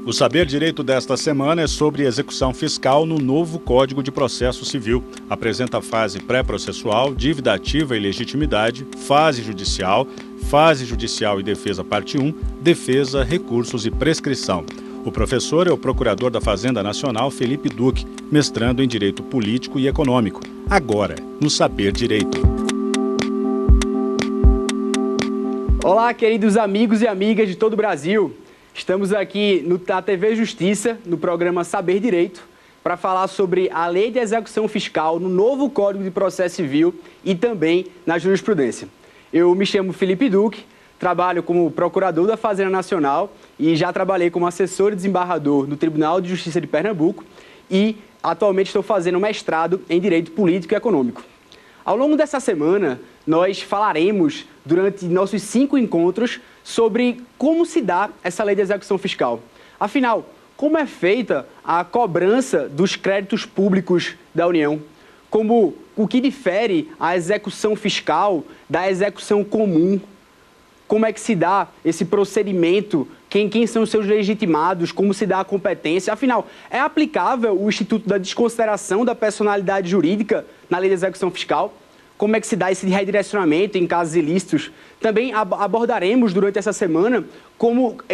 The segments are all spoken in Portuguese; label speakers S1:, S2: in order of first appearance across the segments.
S1: O Saber Direito desta semana é sobre execução fiscal no novo Código de Processo Civil. Apresenta a fase pré-processual, dívida ativa e legitimidade, fase judicial e defesa parte 1, defesa, recursos e prescrição. O professor é o procurador da Fazenda Nacional, Felipe Duque, mestrando em Direito Político e Econômico. Agora, no Saber Direito.
S2: Olá, queridos amigos e amigas de todo o Brasil. Estamos aqui na TV Justiça, no programa Saber Direito, para falar sobre a Lei de Execução Fiscal no novo Código de Processo Civil e também na jurisprudência. Eu me chamo Felipe Duque, trabalho como procurador da Fazenda Nacional e já trabalhei como assessor e desembargador no Tribunal de Justiça de Pernambuco e atualmente estou fazendo mestrado em Direito Político e Econômico. Ao longo dessa semana, nós falaremos, durante nossos 5 encontros, sobre como se dá essa lei de execução fiscal. Afinal, como é feita a cobrança dos créditos públicos da União? O que difere a execução fiscal da execução comum? Como é que se dá esse procedimento? Quem são os seus legitimados? Como se dá a competência? Afinal, é aplicável o Instituto da Desconsideração da Personalidade Jurídica na lei de execução fiscal? Como é que se dá esse redirecionamento em casos ilícitos? Também abordaremos durante essa semana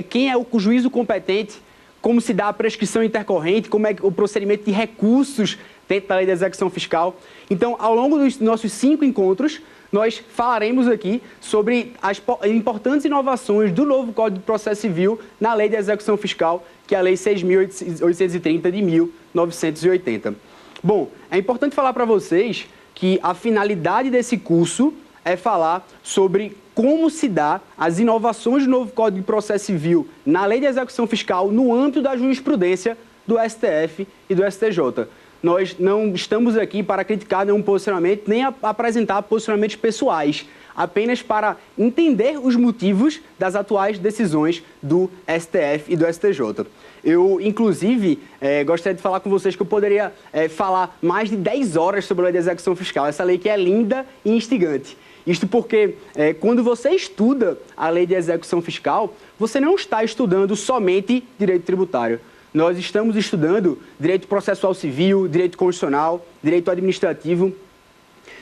S2: quem é o juízo competente, como se dá a prescrição intercorrente, como é o procedimento de recursos dentro da lei de execução fiscal. Então, ao longo dos nossos 5 encontros, nós falaremos aqui sobre as importantes inovações do novo Código de Processo Civil na lei de execução fiscal, que é a Lei 6.830 de 1980. Bom, é importante falar para vocês que a finalidade desse curso é falar sobre como se dá as inovações do novo Código de Processo Civil na lei de execução fiscal no âmbito da jurisprudência do STF e do STJ. Nós não estamos aqui para criticar nenhum posicionamento, nem apresentar posicionamentos pessoais, apenas para entender os motivos das atuais decisões do STF e do STJ. Eu, inclusive, gostaria de falar com vocês que eu poderia falar mais de 10 horas sobre a lei de execução fiscal, essa lei que é linda e instigante. Isto porque, quando você estuda a lei de execução fiscal, você não está estudando somente direito tributário. Nós estamos estudando direito processual civil, direito constitucional, direito administrativo.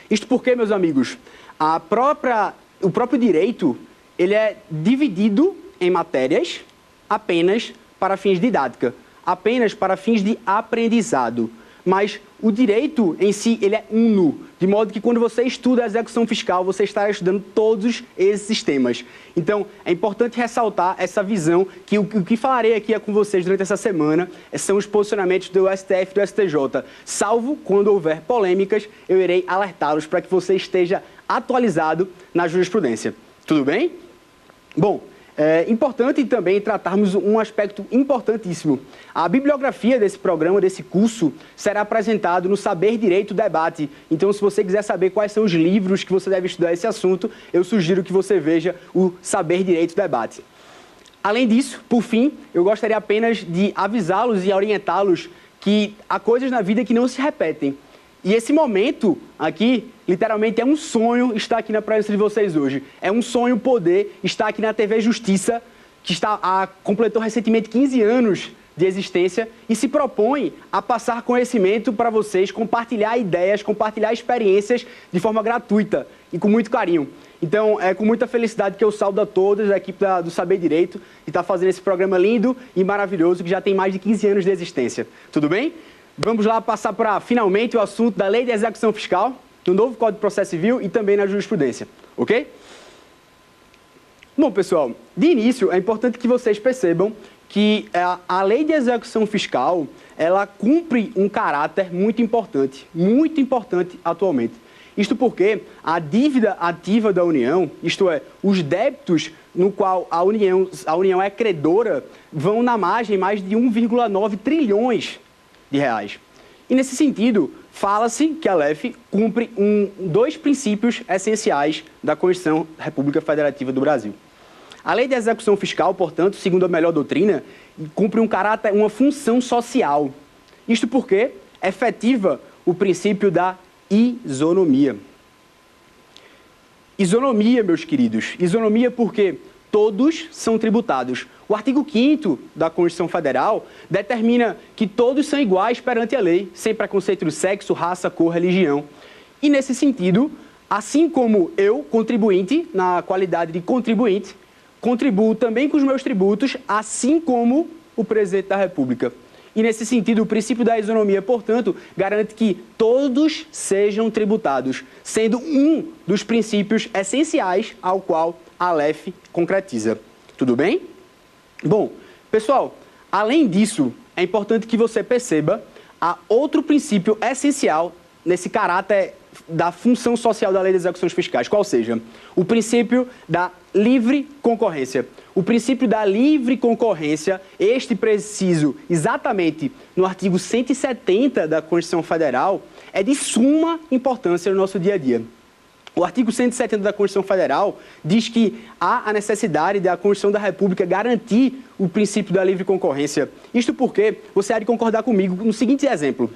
S2: Isto porque, meus amigos, o próprio direito ele é dividido em matérias apenas para fins de didática, apenas para fins de aprendizado. Mas o direito em si, ele é uno, de modo que quando você estuda a execução fiscal, você está estudando todos esses sistemas. Então, é importante ressaltar essa visão que o que falarei aqui com vocês durante essa semana são os posicionamentos do STF e do STJ. Salvo quando houver polêmicas, eu irei alertá-los para que você esteja atualizado na jurisprudência. Tudo bem? Bom, é importante também tratarmos um aspecto importantíssimo. A bibliografia desse programa, desse curso, será apresentado no Saber Direito Debate. Então, se você quiser saber quais são os livros que você deve estudar esse assunto, eu sugiro que você veja o Saber Direito Debate. Além disso, por fim, eu gostaria apenas de avisá-los e orientá-los que há coisas na vida que não se repetem. E esse momento aqui, literalmente, é um sonho estar aqui na presença de vocês hoje. É um sonho poder estar aqui na TV Justiça, que completou recentemente 15 anos de existência e se propõe a passar conhecimento para vocês, compartilhar ideias, compartilhar experiências de forma gratuita e com muito carinho. Então, é com muita felicidade que eu saúdo a todos, a equipe do Saber Direito, e está fazendo esse programa lindo e maravilhoso, que já tem mais de 15 anos de existência. Tudo bem? Vamos lá passar para, finalmente, o assunto da Lei de Execução Fiscal, do novo Código de Processo Civil e também na jurisprudência, ok? Bom, pessoal, de início, é importante que vocês percebam que a Lei de Execução Fiscal, ela cumpre um caráter muito importante atualmente. Isto porque a dívida ativa da União, isto é, os débitos no qual a União é credora, vão na margem mais de 1,9 trilhões de reais. E nesse sentido, fala-se que a LEF cumpre 2 princípios essenciais da Constituição da República Federativa do Brasil. A Lei de Execução Fiscal, portanto, segundo a melhor doutrina, cumpre uma função social. Isto porque efetiva o princípio da isonomia. Isonomia, meus queridos. Isonomia porque todos são tributados. O artigo 5º da Constituição Federal determina que todos são iguais perante a lei, sem preconceito de sexo, raça, cor, religião. E, nesse sentido, assim como eu, contribuinte, na qualidade de contribuinte, contribuo também com os meus tributos, assim como o presidente da República. E, nesse sentido, o princípio da isonomia, portanto, garante que todos sejam tributados, sendo um dos princípios essenciais ao qual a LEF concretiza. Tudo bem? Bom, pessoal, além disso, é importante que você perceba há outro princípio essencial nesse caráter da função social da Lei de Execuções Fiscais, qual seja o princípio da livre concorrência. O princípio da livre concorrência, este preciso exatamente no artigo 170 da Constituição Federal, é de suma importância no nosso dia a dia. O artigo 170 da Constituição Federal diz que há a necessidade da Constituição da República garantir o princípio da livre concorrência. Isto porque você há de concordar comigo no seguinte exemplo.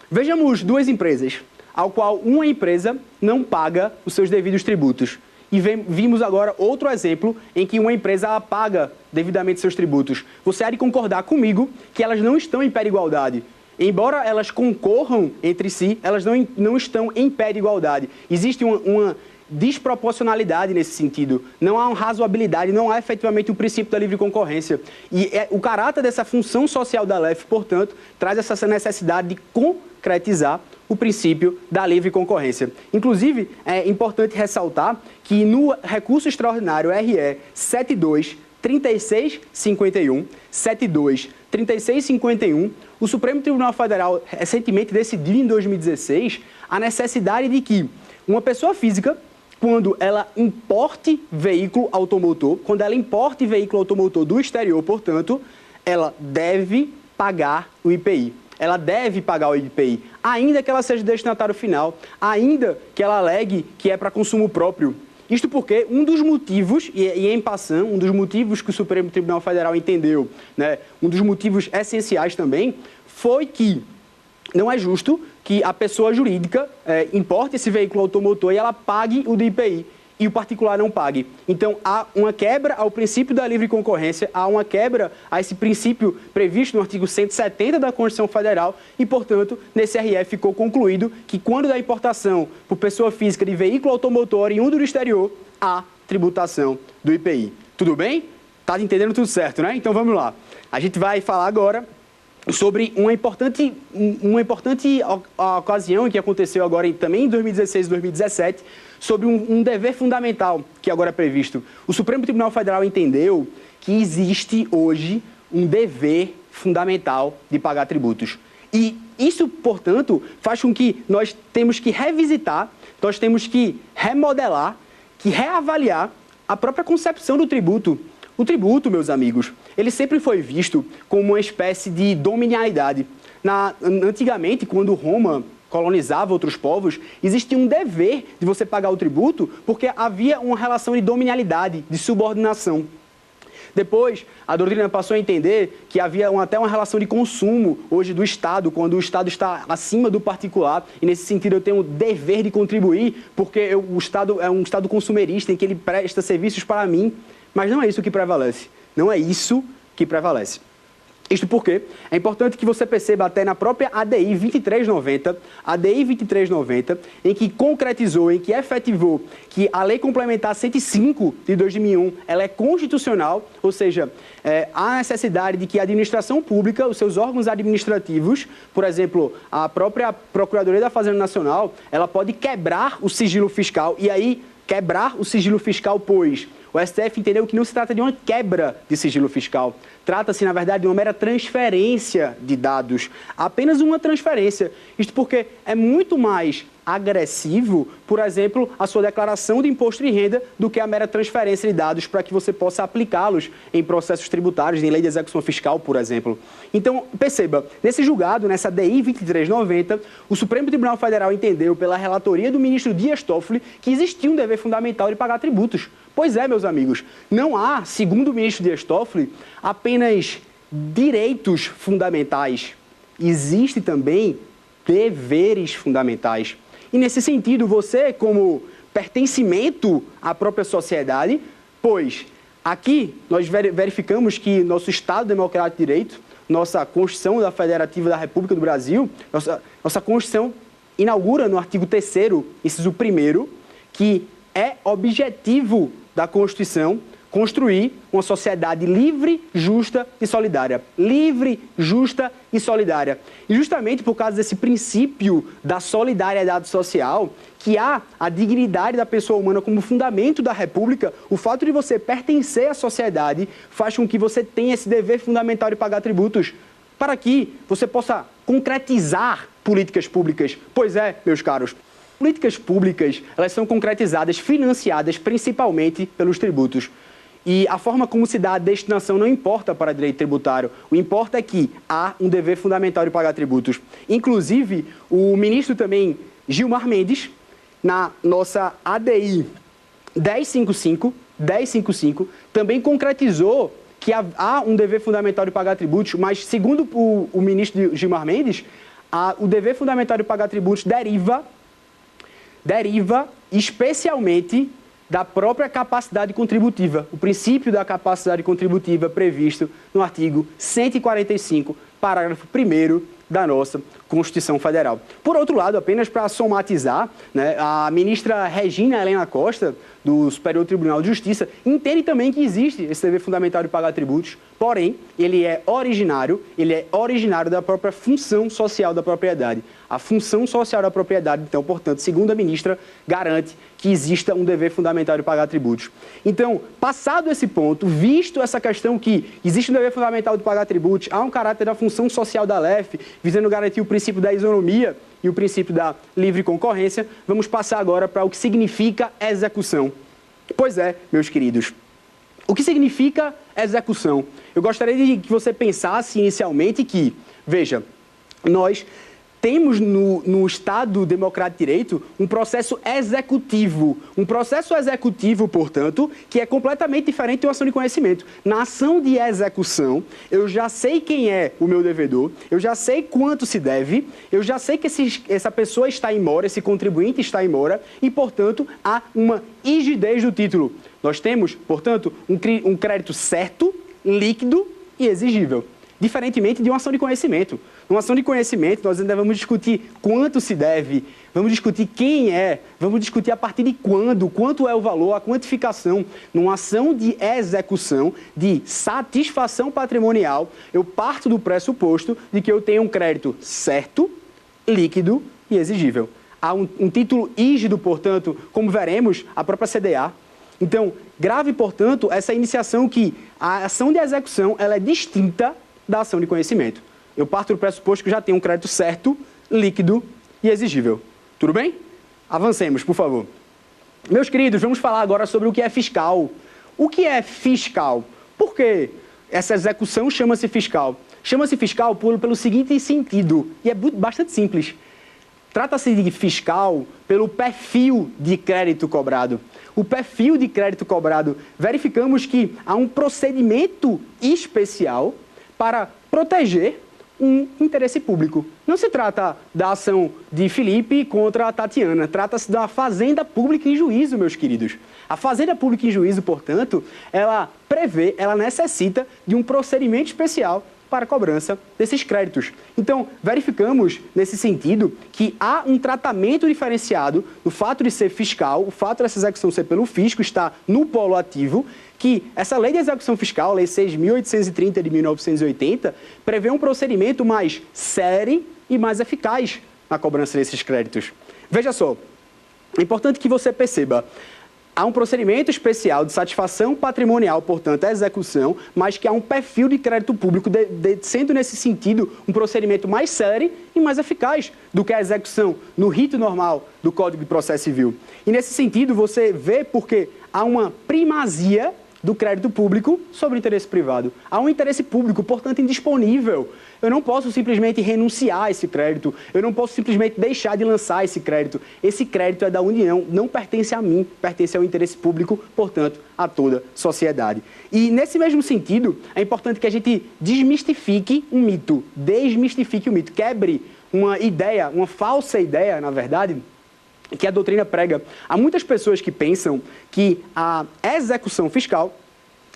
S2: Vejamos duas empresas, ao qual uma empresa não paga os seus devidos tributos. E vimos agora outro exemplo em que uma empresa paga devidamente seus tributos. Você há de concordar comigo que elas não estão em pé de igualdade. Embora elas concorram entre si, elas não estão em pé de igualdade. Existe uma desproporcionalidade nesse sentido. Não há uma razoabilidade, não há efetivamente um princípio da livre concorrência. E o caráter dessa função social da LEF, portanto, traz essa necessidade de concretizar o princípio da livre concorrência. Inclusive, é importante ressaltar que no recurso extraordinário RE 723651, 723651, o Supremo Tribunal Federal recentemente decidiu em 2016 a necessidade de que uma pessoa física, quando ela importe veículo automotor, do exterior, portanto, ela deve pagar o IPI. Ela deve pagar o IPI, ainda que ela seja destinatário final, ainda que ela alegue que é para consumo próprio. Isto porque um dos motivos, e em passant, um dos motivos que o Supremo Tribunal Federal entendeu, né, um dos motivos essenciais também, foi que não é justo que a pessoa jurídica importe esse veículo automotor e ela pague o do IPI. E o particular não pague. Então, há uma quebra ao princípio da livre concorrência, há uma quebra a esse princípio previsto no artigo 170 da Constituição Federal e, portanto, nesse RE ficou concluído que quando da importação por pessoa física de veículo automotor oriundo do exterior, há tributação do IPI. Tudo bem? Tá entendendo tudo certo, né? Então, vamos lá. A gente vai falar agora sobre uma importante ocasião que aconteceu agora também em 2016 e 2017, sobre um dever fundamental que agora é previsto. O Supremo Tribunal Federal entendeu que existe hoje um dever fundamental de pagar tributos. E isso, portanto, faz com que nós temos que revisitar, nós temos que remodelar, que reavaliar a própria concepção do tributo. O tributo, meus amigos, ele sempre foi visto como uma espécie de dominialidade. Antigamente, quando Roma colonizava outros povos, existia um dever de você pagar o tributo porque havia uma relação de dominialidade, de subordinação. Depois, a doutrina passou a entender que havia até uma relação de consumo hoje do Estado, quando o Estado está acima do particular, e nesse sentido eu tenho o dever de contribuir, porque o Estado é um Estado consumerista em que ele presta serviços para mim, mas não é isso que prevalece. Não é isso que prevalece. Isto porque é importante que você perceba até na própria ADI 2390, em que concretizou, em que efetivou que a Lei Complementar 105 de 2001, ela é constitucional, ou seja, há necessidade de que a administração pública, os seus órgãos administrativos, por exemplo, a própria Procuradoria da Fazenda Nacional, ela pode quebrar o sigilo fiscal, e aí quebrar o sigilo fiscal, pois o STF entendeu que não se trata de uma quebra de sigilo fiscal. Trata-se, na verdade, de uma mera transferência de dados. Apenas uma transferência. Isto porque é muito mais agressivo, por exemplo, a sua declaração de imposto de renda do que a mera transferência de dados para que você possa aplicá-los em processos tributários, em lei de execução fiscal, por exemplo. Então, perceba, nesse julgado, nessa DI 2390, o Supremo Tribunal Federal entendeu, pela relatoria do ministro Dias Toffoli, que existia um dever fundamental de pagar tributos. Pois é, meus amigos, não há, segundo o ministro Dias Toffoli, apenas direitos fundamentais. Existem também deveres fundamentais. E nesse sentido, você, como pertencimento à própria sociedade, Pois aqui nós verificamos que nosso Estado Democrático de Direito, nossa Constituição da Federativa da República do Brasil, nossa Constituição inaugura no artigo 3º, inciso 1º, que é objetivo da Constituição construir uma sociedade livre, justa e solidária. Livre, justa e solidária. E justamente por causa desse princípio da solidariedade social, que há a dignidade da pessoa humana como fundamento da República, o fato de você pertencer à sociedade faz com que você tenha esse dever fundamental de pagar tributos, para que você possa concretizar políticas públicas. Pois é, meus caros, políticas públicas, elas são concretizadas, financiadas principalmente pelos tributos. E a forma como se dá a destinação não importa para direito tributário. O importa é que há um dever fundamental de pagar tributos. Inclusive, o ministro também, Gilmar Mendes, na nossa ADI 1055, também concretizou que há um dever fundamental de pagar tributos, mas, segundo o ministro Gilmar Mendes, o dever fundamental de pagar tributos deriva especialmente da própria capacidade contributiva, o princípio da capacidade contributiva previsto no artigo 145, parágrafo 1º da nossa Constituição Federal. Por outro lado, apenas para somatizar, né, a ministra Regina Helena Costa, do Superior Tribunal de Justiça, entende também que existe esse dever fundamental de pagar tributos, porém, ele é originário da própria função social da propriedade. A função social da propriedade, então, portanto, segundo a ministra, garante que exista um dever fundamental de pagar tributos. Então, passado esse ponto, visto essa questão que existe um dever fundamental de pagar tributos, há um caráter da função social da LEF, visando garantir o princípio da isonomia e o princípio da livre concorrência, vamos passar agora para o que significa execução. Pois é, meus queridos, o que significa execução? Eu gostaria de que você pensasse inicialmente que, veja, nós temos no Estado Democrático de Direito um processo executivo. Um processo executivo, portanto, que é completamente diferente de uma ação de conhecimento. Na ação de execução, eu já sei quem é o meu devedor, eu já sei quanto se deve, eu já sei que essa pessoa está em mora, esse contribuinte está em mora, e, portanto, há uma rigidez do título. Nós temos, portanto, um crédito certo, líquido e exigível. Diferentemente de uma ação de conhecimento. Numa ação de conhecimento, nós ainda vamos discutir quanto se deve, vamos discutir quem é, vamos discutir a partir de quanto é o valor, a quantificação. Numa ação de execução, de satisfação patrimonial, eu parto do pressuposto de que eu tenho um crédito certo, líquido e exigível. Há um título rígido, portanto, como veremos, a própria CDA. Então, grave, portanto, essa iniciação que a ação de execução ela é distinta da ação de conhecimento. Eu parto do pressuposto que já tenho um crédito certo, líquido e exigível. Tudo bem? Avancemos, por favor. Meus queridos, vamos falar agora sobre o que é fiscal. O que é fiscal? Por que essa execução chama-se fiscal? Chama-se fiscal pelo seguinte sentido, e é bastante simples. Trata-se de fiscal pelo perfil de crédito cobrado. O perfil de crédito cobrado, verificamos que há um procedimento especial para proteger um interesse público. Não se trata da ação de Felipe contra a Tatiana, trata-se da fazenda pública em juízo, meus queridos. A fazenda pública em juízo, portanto, ela necessita de um procedimento especial para a cobrança desses créditos. Então, verificamos, nesse sentido, que há um tratamento diferenciado no fato de ser fiscal, o fato dessa execução ser pelo fisco, está no polo ativo, que essa lei de execução fiscal, a Lei 6.830 de 1980, prevê um procedimento mais célere e mais eficaz na cobrança desses créditos. Veja só, é importante que você perceba, há um procedimento especial de satisfação patrimonial, portanto, a execução, mas que há um perfil de crédito público, sendo nesse sentido um procedimento mais célere e mais eficaz do que a execução no rito normal do Código de Processo Civil. E nesse sentido, você vê porque há uma primazia do crédito público sobre o interesse privado. Há um interesse público, portanto, indisponível. Eu não posso simplesmente renunciar a esse crédito, eu não posso simplesmente deixar de lançar esse crédito. Esse crédito é da União, não pertence a mim, pertence ao interesse público, portanto, a toda a sociedade. E, nesse mesmo sentido, é importante que a gente desmistifique um mito, quebre uma ideia, uma falsa ideia, na verdade, que a doutrina prega. Há muitas pessoas que pensam que a execução fiscal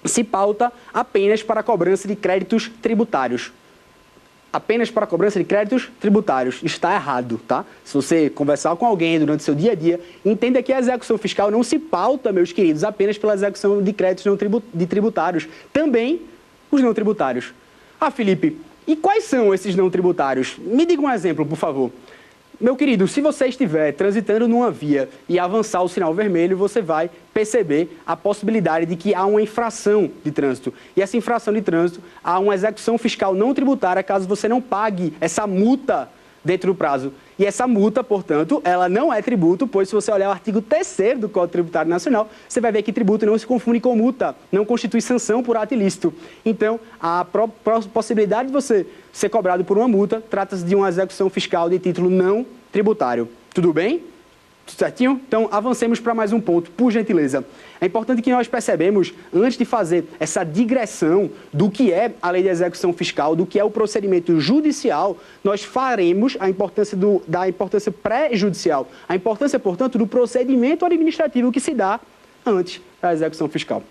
S2: se pauta apenas para a cobrança de créditos tributários. Apenas para a cobrança de créditos tributários. Está errado, tá? Se você conversar com alguém durante o seu dia a dia, entenda que a execução fiscal não se pauta, meus queridos, apenas pela execução de créditos de tributários. Também os não tributários. Ah, Felipe, e quais são esses não tributários? Me diga um exemplo, por favor. Meu querido, se você estiver transitando numa via e avançar o sinal vermelho, você vai perceber a possibilidade de que há uma infração de trânsito. E essa infração de trânsito, há uma execução fiscal não tributária caso você não pague essa multa dentro do prazo. E essa multa, portanto, ela não é tributo, pois se você olhar o artigo 3º do Código Tributário Nacional, você vai ver que tributo não se confunde com multa, não constitui sanção por ato ilícito. Então, a possibilidade de você ser cobrado por uma multa trata-se de uma execução fiscal de título não tributário. Tudo bem? Tudo certinho? Então, avancemos para mais um ponto, por gentileza. É importante que nós percebemos, antes de fazer essa digressão do que é a lei de execução fiscal, do que é o procedimento judicial, nós faremos a importância da importância pré-judicial, a importância, portanto, do procedimento administrativo que se dá antes da execução fiscal.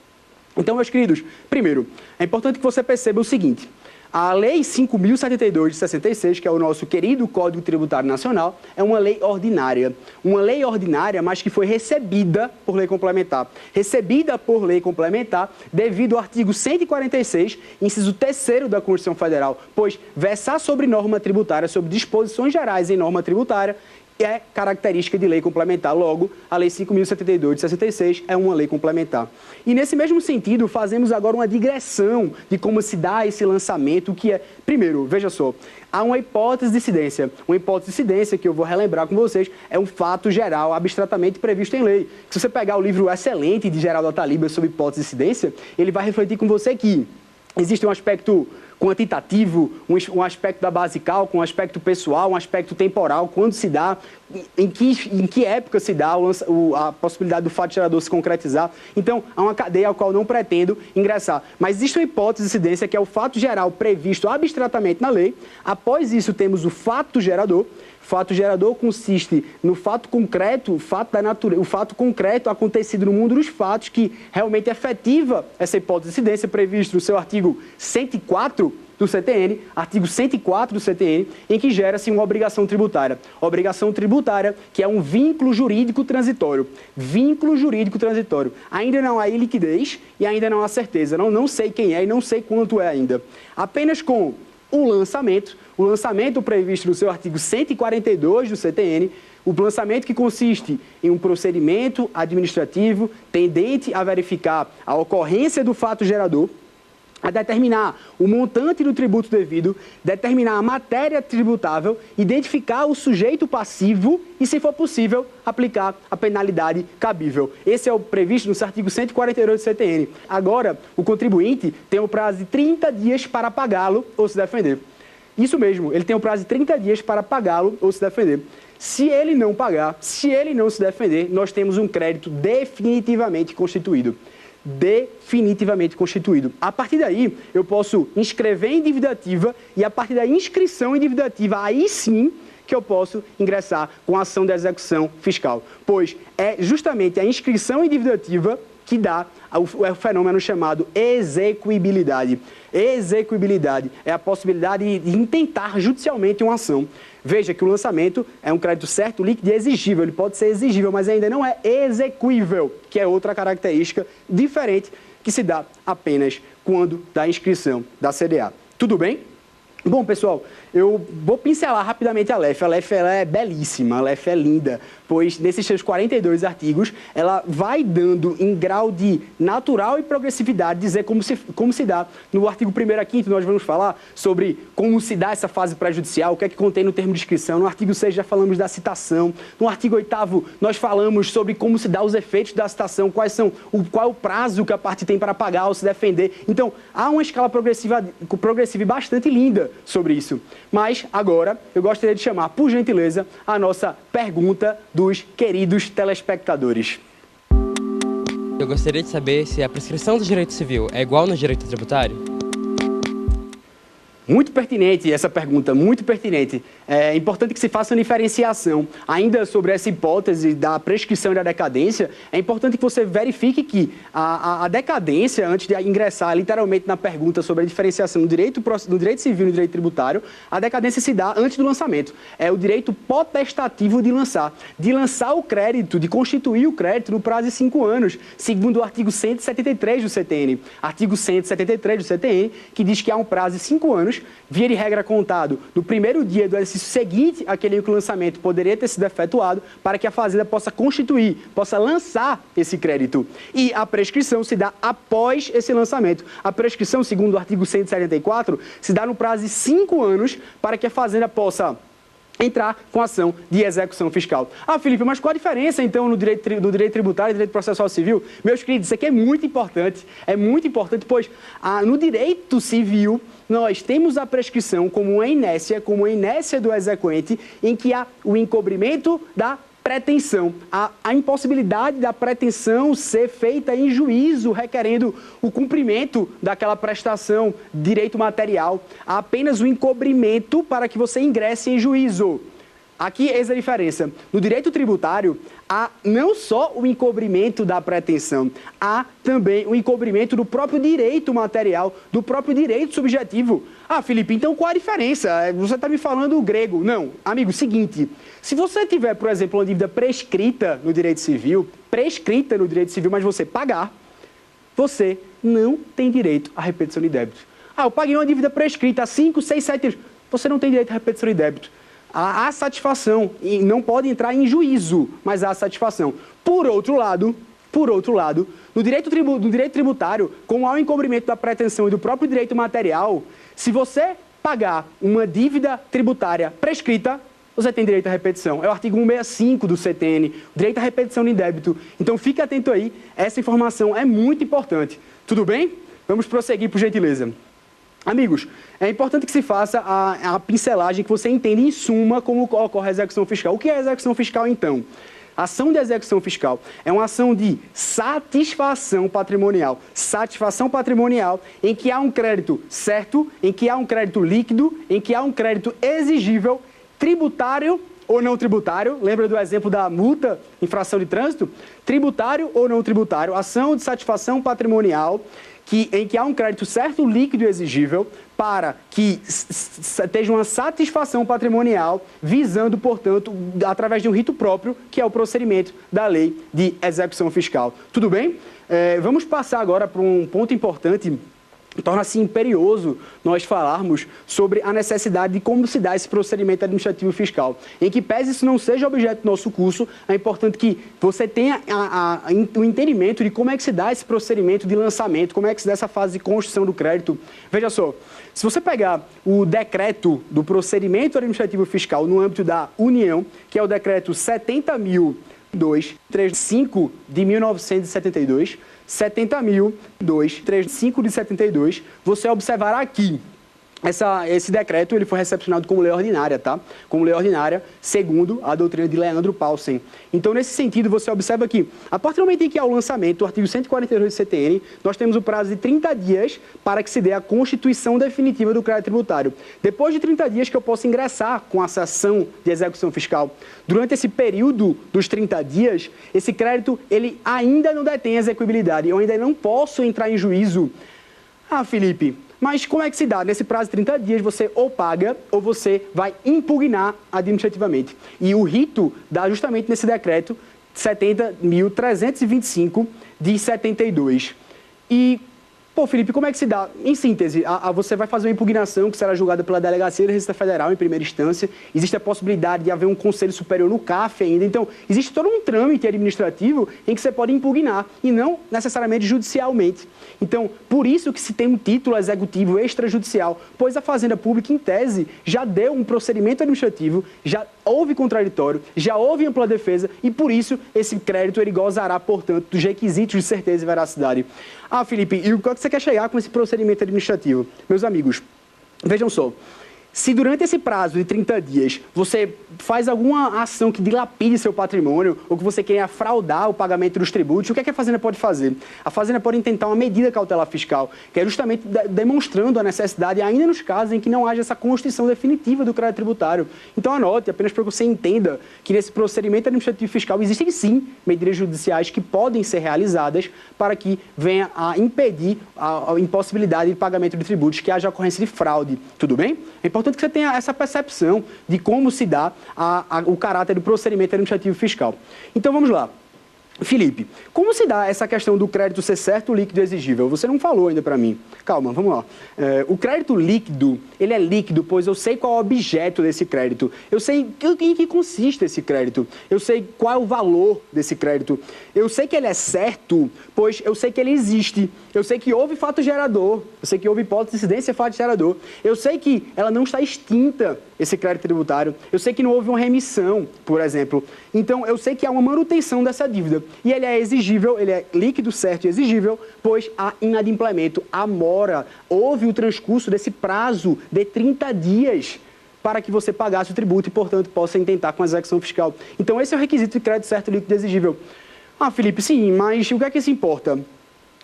S2: Então, meus queridos, primeiro, é importante que você perceba o seguinte: a Lei 5.072 de 66, que é o nosso querido Código Tributário Nacional, é uma lei ordinária. Uma lei ordinária, mas que foi recebida por lei complementar. Recebida por lei complementar devido ao artigo 146, inciso 3º da Constituição Federal, pois versar sobre norma tributária, sobre disposições gerais em norma tributária, é característica de lei complementar. Logo, a Lei 5.072 de 66 é uma lei complementar. E nesse mesmo sentido, fazemos agora uma digressão de como se dá esse lançamento, que é, primeiro, veja só, há uma hipótese de incidência. Uma hipótese de incidência, que eu vou relembrar com vocês, é um fato geral abstratamente previsto em lei. Se você pegar o livro excelente de Geraldo Ataliba sobre hipótese de incidência, ele vai refletir com você que existe um aspecto quantitativo, um aspecto da base cálculo, um aspecto pessoal, um aspecto temporal, quando se dá, em que época se dá a possibilidade do fato gerador se concretizar. Então, há uma cadeia ao qual não pretendo ingressar. Mas existe uma hipótese de incidência que é o fato geral previsto abstratamente na lei. Após isso, temos o fato gerador. Fato gerador consiste no fato concreto, o fato concreto acontecido no mundo dos fatos, que realmente efetiva essa hipótese de incidência prevista no seu artigo 104 do CTN, artigo 104 do CTN, em que gera-se uma obrigação tributária. Obrigação tributária, que é um vínculo jurídico transitório. Vínculo jurídico transitório. Ainda não há iliquidez e ainda não há certeza. Não sei quem é e não sei quanto é ainda. Apenas com o lançamento previsto no seu artigo 142 do CTN, o lançamento que consiste em um procedimento administrativo tendente a verificar a ocorrência do fato gerador, a determinar o montante do tributo devido, determinar a matéria tributável, identificar o sujeito passivo e, se for possível, aplicar a penalidade cabível. Esse é o previsto no artigo 142 do CTN. Agora, o contribuinte tem o prazo de 30 dias para pagá-lo ou se defender. Isso mesmo, ele tem o prazo de 30 dias para pagá-lo ou se defender. Se ele não pagar, se ele não se defender, nós temos um crédito definitivamente constituído. Definitivamente constituído. A partir daí, eu posso inscrever em dívida ativa e, a partir da inscrição em dívida ativa, aí sim que eu posso ingressar com a ação de execução fiscal. Pois é justamente a inscrição em dívida ativa que dá o fenômeno chamado execuibilidade. Execuibilidade é a possibilidade de intentar judicialmente uma ação. Veja que o lançamento é um crédito certo, líquido e exigível. Ele pode ser exigível, mas ainda não é execuível, que é outra característica diferente que se dá apenas quando da inscrição da CDA. Tudo bem? Bom, pessoal, eu vou pincelar rapidamente a LEF. A LEF ela é belíssima, a LEF é linda, pois nesses seus 42 artigos, ela vai dando em grau de natural e progressividade, dizer como se dá. No artigo 1º a 5º, nós vamos falar sobre como se dá essa fase pré-judicial, o que é que contém no termo de inscrição. No artigo 6 já falamos da citação. No artigo 8º, nós falamos sobre como se dá os efeitos da citação, qual é o prazo que a parte tem para pagar ou se defender. Então, há uma escala progressiva e bastante linda sobre isso. Mas, agora, eu gostaria de chamar, por gentileza, a nossa pergunta dos queridos telespectadores.
S3: Eu gostaria de saber se a prescrição do direito civil é igual no direito tributário?
S2: Muito pertinente essa pergunta, muito pertinente. É importante que se faça uma diferenciação. Ainda sobre essa hipótese da prescrição e da decadência, é importante que você verifique que a decadência, antes de ingressar literalmente na pergunta sobre a diferenciação do direito civil e do direito tributário, a decadência se dá antes do lançamento. É o direito potestativo de lançar o crédito, de constituir o crédito no prazo de 5 anos, segundo o artigo 173 do CTN. Artigo 173 do CTN, que diz que há um prazo de 5 anos, via de regra contado no primeiro dia do exercício seguinte àquele em que o lançamento poderia ter sido efetuado, para que a Fazenda possa constituir, possa lançar esse crédito. E a prescrição se dá após esse lançamento. A prescrição, segundo o artigo 174, se dá no prazo de 5 anos para que a Fazenda possa entrar com ação de execução fiscal. Ah, Felipe, mas qual a diferença, então, do direito tributário e direito processual civil? Meus queridos, isso aqui é muito importante, pois no direito civil nós temos a prescrição como uma inércia do exequente, em que há o encobrimento da pretensão, a impossibilidade da pretensão ser feita em juízo, requerendo o cumprimento daquela prestação de direito material. Há apenas o encobrimento para que você ingresse em juízo. Aqui eis a diferença. No direito tributário, há não só o encobrimento da pretensão, há também o encobrimento do próprio direito material, do próprio direito subjetivo. Ah, Felipe, então qual a diferença? Você está me falando grego. Não, amigo, seguinte, se você tiver, por exemplo, uma dívida prescrita no direito civil, mas você pagar, você não tem direito à repetição de débito. Ah, eu paguei uma dívida prescrita há 5, 6, 7 anos. Você não tem direito à repetição de débito. Há satisfação, e não pode entrar em juízo, mas há satisfação. Por outro lado, no direito tributário, como há o encobrimento da pretensão e do próprio direito material, se você pagar uma dívida tributária prescrita, você tem direito à repetição. É o artigo 165 do CTN, direito à repetição de débito. Então fique atento aí, essa informação é muito importante. Tudo bem? Vamos prosseguir, por gentileza. Amigos, é importante que se faça a pincelagem, que você entenda em suma como ocorre a execução fiscal. O que é a execução fiscal, então? A ação de execução fiscal é uma ação de satisfação patrimonial. Satisfação patrimonial em que há um crédito certo, em que há um crédito líquido, em que há um crédito exigível, tributário ou não tributário. Lembra do exemplo da multa, infração de trânsito? Tributário ou não tributário. Ação de satisfação patrimonial em que há um crédito certo, líquido e exigível, para que esteja uma satisfação patrimonial, visando, portanto, através de um rito próprio, que é o procedimento da lei de execução fiscal. Tudo bem? Vamos passar agora para um ponto importante. Torna-se imperioso nós falarmos sobre a necessidade de como se dá esse procedimento administrativo fiscal. Em que pese isso não seja objeto do nosso curso, é importante que você tenha o entendimento de como é que se dá esse procedimento de lançamento, como é que se dá essa fase de construção do crédito. Veja só, se você pegar o decreto do procedimento administrativo fiscal no âmbito da União, que é o decreto 70.235 de 1972, 70.235 de 72, você observará aqui, esse decreto ele foi recepcionado como lei ordinária, tá? Como lei ordinária, segundo a doutrina de Leandro Paulsen. Então, nesse sentido, você observa que, a partir do momento em que há o lançamento do artigo 142 do CTN, nós temos o prazo de 30 dias para que se dê a constituição definitiva do crédito tributário. Depois de 30 dias que eu posso ingressar com a ação de execução fiscal. Durante esse período dos 30 dias, esse crédito ele ainda não detém execuibilidade. Eu ainda não posso entrar em juízo. Ah, Felipe, mas como é que se dá? Nesse prazo de 30 dias, você ou paga ou você vai impugnar administrativamente. E o rito dá justamente nesse decreto 70.325 de 72. E, pô, Felipe, como é que se dá? Em síntese, você vai fazer uma impugnação que será julgada pela Delegacia da Receita Federal em primeira instância. Existe a possibilidade de haver um conselho superior no CAF ainda. Então, existe todo um trâmite administrativo em que você pode impugnar e não necessariamente judicialmente. Então, por isso que se tem um título executivo extrajudicial, pois a Fazenda Pública, em tese, já deu um procedimento administrativo, já houve contraditório, já houve ampla defesa e, por isso, esse crédito ele gozará, portanto, dos requisitos de certeza e veracidade. Ah, Felipe, e o que você quer chegar com esse procedimento administrativo? Meus amigos, vejam só, Se durante esse prazo de 30 dias você faz alguma ação que dilapide seu patrimônio ou que você queira fraudar o pagamento dos tributos, o que é que a Fazenda pode fazer? A Fazenda pode intentar uma medida cautelar fiscal, que é justamente demonstrando a necessidade, ainda nos casos em que não haja essa constituição definitiva do crédito tributário. Então anote, apenas para que você entenda que nesse procedimento administrativo fiscal existem sim medidas judiciais que podem ser realizadas para que venha a impedir a impossibilidade de pagamento de tributos, que haja ocorrência de fraude. Tudo bem? É importante que você tenha essa percepção de como se dá o caráter do procedimento administrativo fiscal. Então, vamos lá. Felipe, como se dá essa questão do crédito ser certo, líquido e exigível? Você não falou ainda para mim. Calma, vamos lá. O crédito líquido, ele é líquido, pois eu sei qual é o objeto desse crédito. Eu sei em que consiste esse crédito. Eu sei qual é o valor desse crédito. Eu sei que ele é certo, pois eu sei que ele existe. Eu sei que houve fato gerador. Eu sei que houve hipótese de incidência fato gerador. Eu sei que ela não está extinta, esse crédito tributário. Eu sei que não houve uma remissão, por exemplo. Então, eu sei que há uma manutenção dessa dívida. E ele é exigível, ele é líquido, certo e exigível, pois há inadimplemento, há mora. Houve o transcurso desse prazo de 30 dias para que você pagasse o tributo e, portanto, possa intentar com a execução fiscal. Então, esse é o requisito de crédito certo, líquido e exigível. Ah, Felipe, sim, mas o que é que isso importa?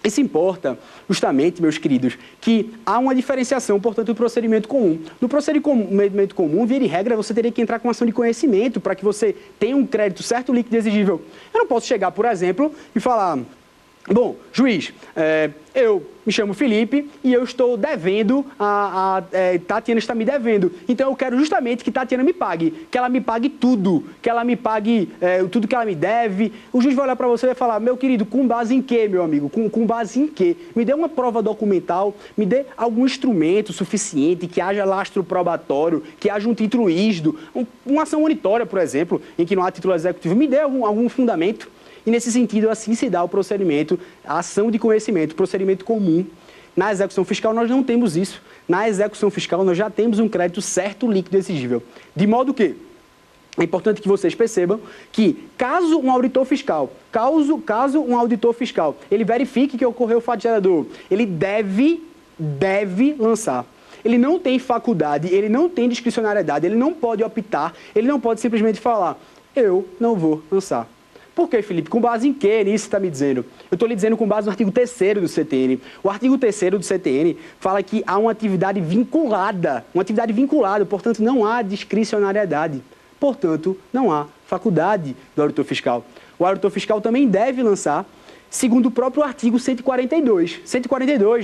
S2: Isso importa, justamente, meus queridos, que há uma diferenciação, portanto, do procedimento comum. No procedimento comum, via de regra, você teria que entrar com ação de conhecimento para que você tenha um crédito certo, líquido e exigível. Eu não posso chegar, por exemplo, e falar: bom, juiz, eu me chamo Felipe e eu estou devendo, Tatiana está me devendo. Então eu quero justamente que Tatiana me pague, que ela me pague tudo, que ela me pague tudo que ela me deve. O juiz vai olhar para você e vai falar: meu querido, com base em quê, meu amigo? Com base em quê? Me dê uma prova documental, me dê algum instrumento suficiente, que haja lastro probatório, que haja um título rígido, uma ação monitória, por exemplo, em que não há título executivo. Me dê algum fundamento. E, nesse sentido, assim se dá o procedimento, a ação de conhecimento, procedimento comum. Na execução fiscal, nós não temos isso. Na execução fiscal, nós já temos um crédito certo, líquido e exigível. De modo que é importante que vocês percebam que, caso um auditor fiscal, ele verifique que ocorreu o fato gerador, ele deve lançar. Ele não tem faculdade, ele não tem discricionariedade, ele não pode optar, ele não pode simplesmente falar: eu não vou lançar. Por quê, Felipe? Com base em que nisso você está me dizendo? Eu estou lhe dizendo com base no artigo 3º do CTN. O artigo 3º do CTN fala que há uma atividade vinculada, portanto, não há discricionariedade. Portanto, não há faculdade do auditor fiscal. O auditor fiscal também deve lançar, segundo o próprio artigo 142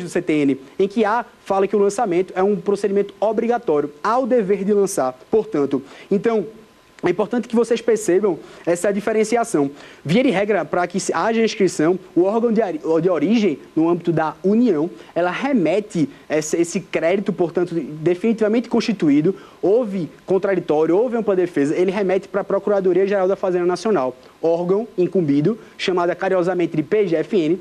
S2: do CTN, em que fala que o lançamento é um procedimento obrigatório, há o dever de lançar. Portanto, então, é importante que vocês percebam essa diferenciação. Via de regra, para que haja inscrição, o órgão de origem, no âmbito da União, ela remete esse crédito, portanto, definitivamente constituído, houve contraditório, houve ampla defesa, ele remete para a Procuradoria-Geral da Fazenda Nacional, órgão incumbido, chamada carinhosamente de PGFN,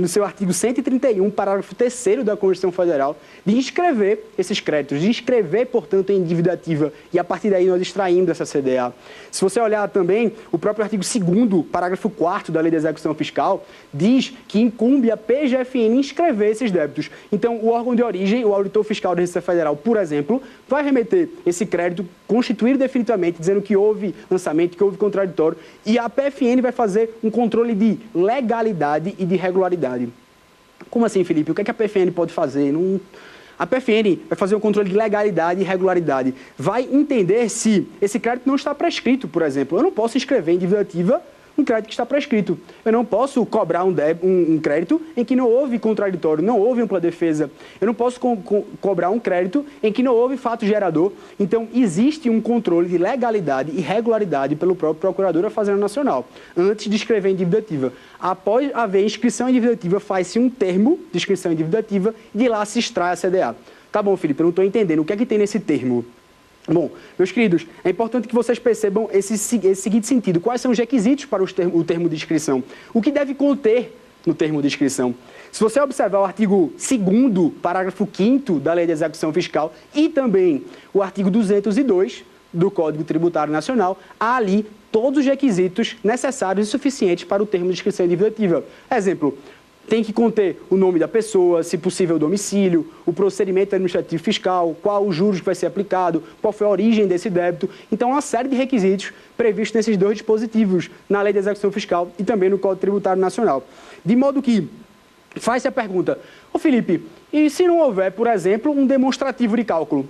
S2: no seu artigo 131, parágrafo 3º da Constituição Federal, de inscrever esses créditos, de inscrever, portanto, em dívida ativa, e a partir daí nós extraímos essa CDA. Se você olhar também, o próprio artigo 2º, parágrafo 4º da Lei de Execução Fiscal, diz que incumbe a PGFN inscrever esses débitos. Então, o órgão de origem, o auditor fiscal da Receita Federal, por exemplo, vai remeter esse crédito, constituído definitivamente, dizendo que houve lançamento, que houve contraditório, e a PFN vai fazer um controle de legalidade e de regularidade. Como assim, Felipe? O que é que a PFN pode fazer? A PFN vai fazer um controle de legalidade e regularidade. Vai entender se esse crédito não está prescrito, por exemplo. Eu não posso inscrever em dívida ativa um crédito que está prescrito. Eu não posso cobrar um crédito em que não houve contraditório, não houve ampla defesa. Eu não posso cobrar um crédito em que não houve fato gerador. Então, existe um controle de legalidade e regularidade pelo próprio Procurador da Fazenda Nacional, antes de inscrever em dívida ativa. Após haver inscrição em dívida ativa, faz-se um termo de inscrição em dívida ativa e de lá se extrai a CDA. Tá bom, Felipe, eu não estou entendendo. O que é que tem nesse termo? Bom, meus queridos, é importante que vocês percebam esse seguinte sentido. Quais são os requisitos para o termo de inscrição? O que deve conter no termo de inscrição? Se você observar o artigo 2º, parágrafo 5º da Lei de Execução Fiscal e também o artigo 202 do Código Tributário Nacional, há ali todos os requisitos necessários e suficientes para o termo de inscrição em dívida ativa. Exemplo, tem que conter o nome da pessoa, se possível o domicílio, o procedimento administrativo fiscal, qual os juros que vai ser aplicado, qual foi a origem desse débito. Então, uma série de requisitos previstos nesses dois dispositivos, na Lei de Execução Fiscal e também no Código Tributário Nacional. De modo que, faz-se a pergunta, ô Felipe, e se não houver, por exemplo, um demonstrativo de cálculo?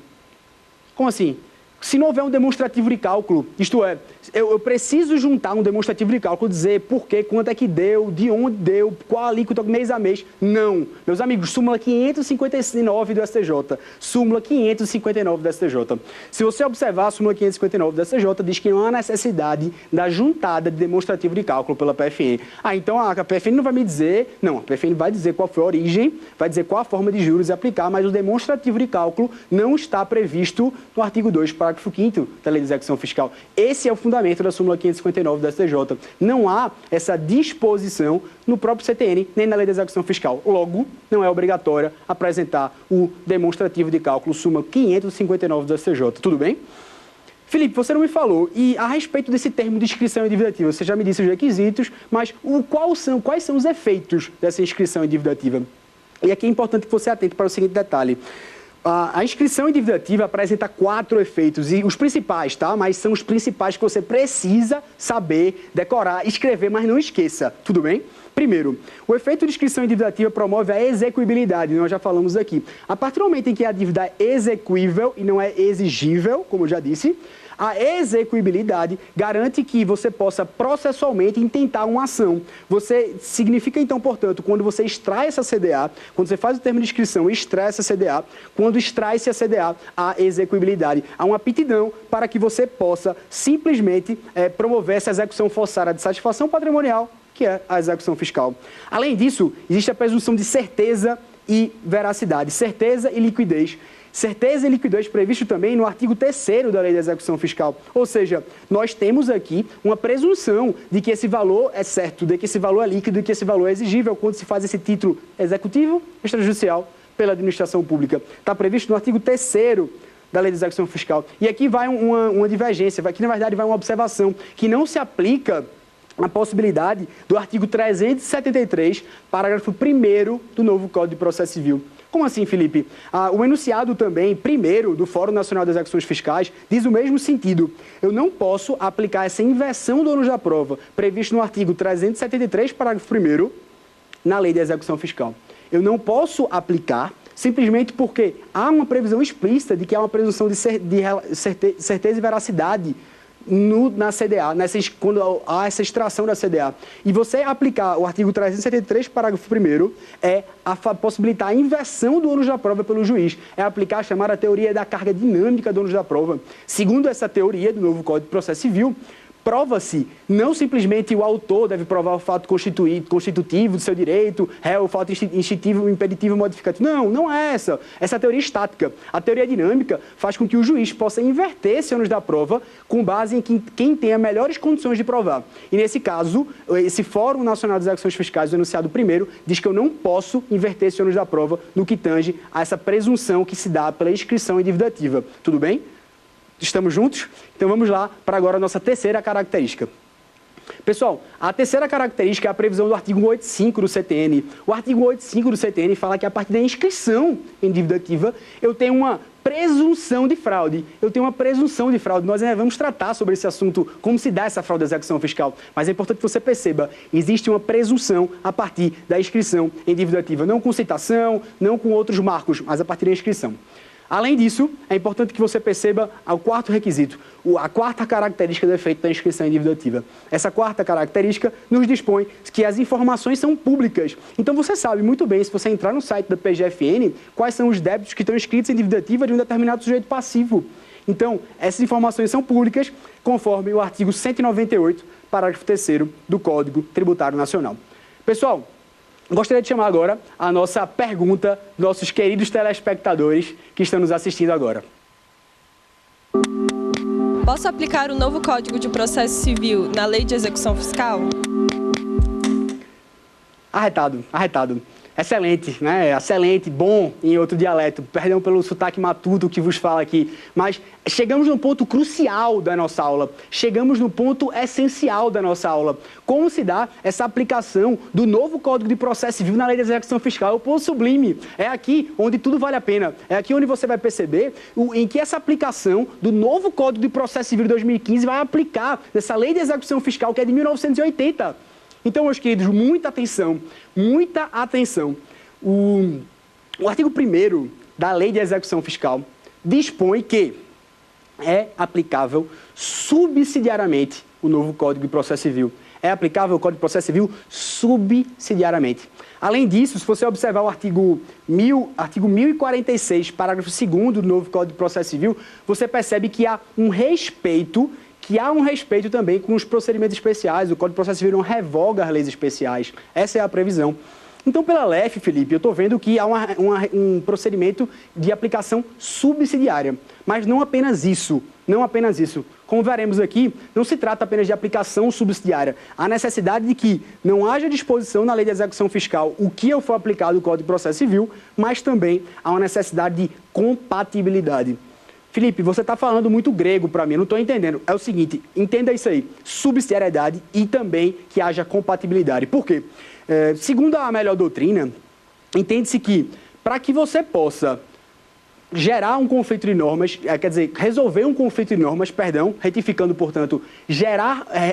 S2: Como assim? Se não houver um demonstrativo de cálculo, isto é, eu preciso juntar um demonstrativo de cálculo, dizer por quê, quanto é que deu, de onde deu, qual a alíquota mês a mês. Não. Meus amigos, súmula 559 do STJ. Súmula 559 do STJ. Se você observar a súmula 559 do STJ, diz que não há necessidade da juntada de demonstrativo de cálculo pela PFN. Então a PFN não vai me dizer, não, a PFN vai dizer qual foi a origem, vai dizer qual a forma de juros a aplicar, mas o demonstrativo de cálculo não está previsto no artigo 2, parágrafo 5º da Lei de Execução Fiscal. Esse é o fundamento da súmula 559 da STJ. Não há essa disposição no próprio CTN, nem na Lei de Execução Fiscal. Logo, não é obrigatória apresentar o demonstrativo de cálculo súmula 559 da STJ. Tudo bem? Felipe, você não me falou, e a respeito desse termo de inscrição em dívida ativa, você já me disse os requisitos, mas quais são os efeitos dessa inscrição em dívida ativa? E aqui é importante que você atente para o seguinte detalhe. A inscrição em dívida ativa apresenta 4 efeitos, e os principais, tá? Mas são os principais que você precisa saber, decorar, escrever, mas não esqueça, tudo bem? Primeiro, o efeito de inscrição em dívida ativa promove a execuibilidade, nós já falamos aqui. A partir do momento em que a dívida é execuível e não é exigível, como eu já disse, a execuibilidade garante que você possa processualmente intentar uma ação. Significa, então, portanto, quando você extrai essa CDA, quando você faz o termo de inscrição e extrai essa CDA, quando extrai-se a CDA, há execuibilidade. Há uma aptidão para que você possa simplesmente promover essa execução forçada de satisfação patrimonial, que é a execução fiscal. Além disso, existe a presunção de certeza e veracidade, certeza e liquidez. Certeza e liquidez previsto também no artigo 3º da Lei de Execução Fiscal. Ou seja, nós temos aqui uma presunção de que esse valor é certo, de que esse valor é líquido, de que esse valor é exigível quando se faz esse título executivo extrajudicial pela administração pública. Está previsto no artigo 3º da Lei de Execução Fiscal. E aqui vai uma divergência, aqui na verdade vai uma observação que não se aplica a possibilidade do artigo 373, parágrafo 1º do novo Código de Processo Civil. Como assim, Felipe? O enunciado também, primeiro, do Fórum Nacional das Execuções Fiscais, diz o mesmo sentido. Eu não posso aplicar essa inversão do ônus da prova, previsto no artigo 373, parágrafo 1º, na Lei de Execução Fiscal. Eu não posso aplicar simplesmente porque há uma previsão explícita de que há uma presunção de certeza e veracidade na CDA, quando há essa extração da CDA. E você aplicar o artigo 373, parágrafo 1º, é possibilitar a inversão do ônus da prova pelo juiz. É aplicar a chamada teoria da carga dinâmica do ônus da prova. Segundo essa teoria do novo Código de Processo Civil, prova-se, não simplesmente o autor deve provar o fato constitutivo do seu direito, o fato instintivo, impeditivo, modificativo. Não, não é essa. Essa é a teoria estática. A teoria dinâmica faz com que o juiz possa inverter esse ônus da prova com base em quem tenha melhores condições de provar. E nesse caso, esse Fórum Nacional das Execuções Fiscais, o enunciado primeiro, diz que eu não posso inverter esse ônus da prova no que tange a essa presunção que se dá pela inscrição em dívida ativa. Tudo bem? Estamos juntos? Então vamos lá para agora a nossa terceira característica. Pessoal, a terceira característica é a previsão do artigo 185 do CTN. O artigo 185 do CTN fala que a partir da inscrição em dívida ativa, eu tenho uma presunção de fraude. Nós ainda vamos tratar sobre esse assunto, como se dá essa fraude da execução fiscal. Mas é importante que você perceba, existe uma presunção a partir da inscrição em dívida ativa. Não com citação, não com outros marcos, mas a partir da inscrição. Além disso, é importante que você perceba o quarto requisito, a quarta característica do efeito da inscrição em dívida ativa. Essa quarta característica nos dispõe que as informações são públicas. Então você sabe muito bem, se você entrar no site da PGFN, quais são os débitos que estão inscritos em dívida ativa de um determinado sujeito passivo. Então, essas informações são públicas, conforme o artigo 198, parágrafo 3º do Código Tributário Nacional. Pessoal, gostaria de chamar agora a nossa pergunta dos nossos queridos telespectadores que estão nos assistindo agora.
S4: Posso aplicar o novo Código de Processo Civil na Lei de Execução Fiscal?
S2: Arretado. excelente, né? Excelente, bom em outro dialeto. Perdão pelo sotaque matuto que vos fala aqui. Mas chegamos no ponto crucial da nossa aula. Chegamos no ponto essencial da nossa aula. Como se dá essa aplicação do novo Código de Processo Civil na Lei de Execução Fiscal? É o ponto sublime. É aqui onde tudo vale a pena. É aqui onde você vai perceber em que essa aplicação do novo Código de Processo Civil de 2015 vai aplicar nessa Lei de Execução Fiscal que é de 1980. Então, meus queridos, muita atenção, muita atenção. O artigo 1º da Lei de Execução Fiscal dispõe que é aplicável subsidiariamente o novo Código de Processo Civil. É aplicável o Código de Processo Civil subsidiariamente. Além disso, se você observar o artigo 1046, parágrafo 2º do novo Código de Processo Civil, você percebe que há um respeito também com os procedimentos especiais. O Código de Processo Civil não revoga as leis especiais. Essa é a previsão. Então, pela LEF, Felipe, eu estou vendo que há um procedimento de aplicação subsidiária. Mas não apenas isso. Não apenas isso. Como veremos aqui, não se trata apenas de aplicação subsidiária. Há necessidade de que não haja disposição na Lei de Execução Fiscal o que for aplicado no Código de Processo Civil, mas também há uma necessidade de compatibilidade. Felipe, você está falando muito grego para mim, eu não estou entendendo. É o seguinte, entenda isso aí, subsidiariedade e também que haja compatibilidade. Por quê? Segundo a melhor doutrina, entende-se que para que você possa gerar um conflito de normas, quer dizer, resolver um conflito de normas, retificando, portanto,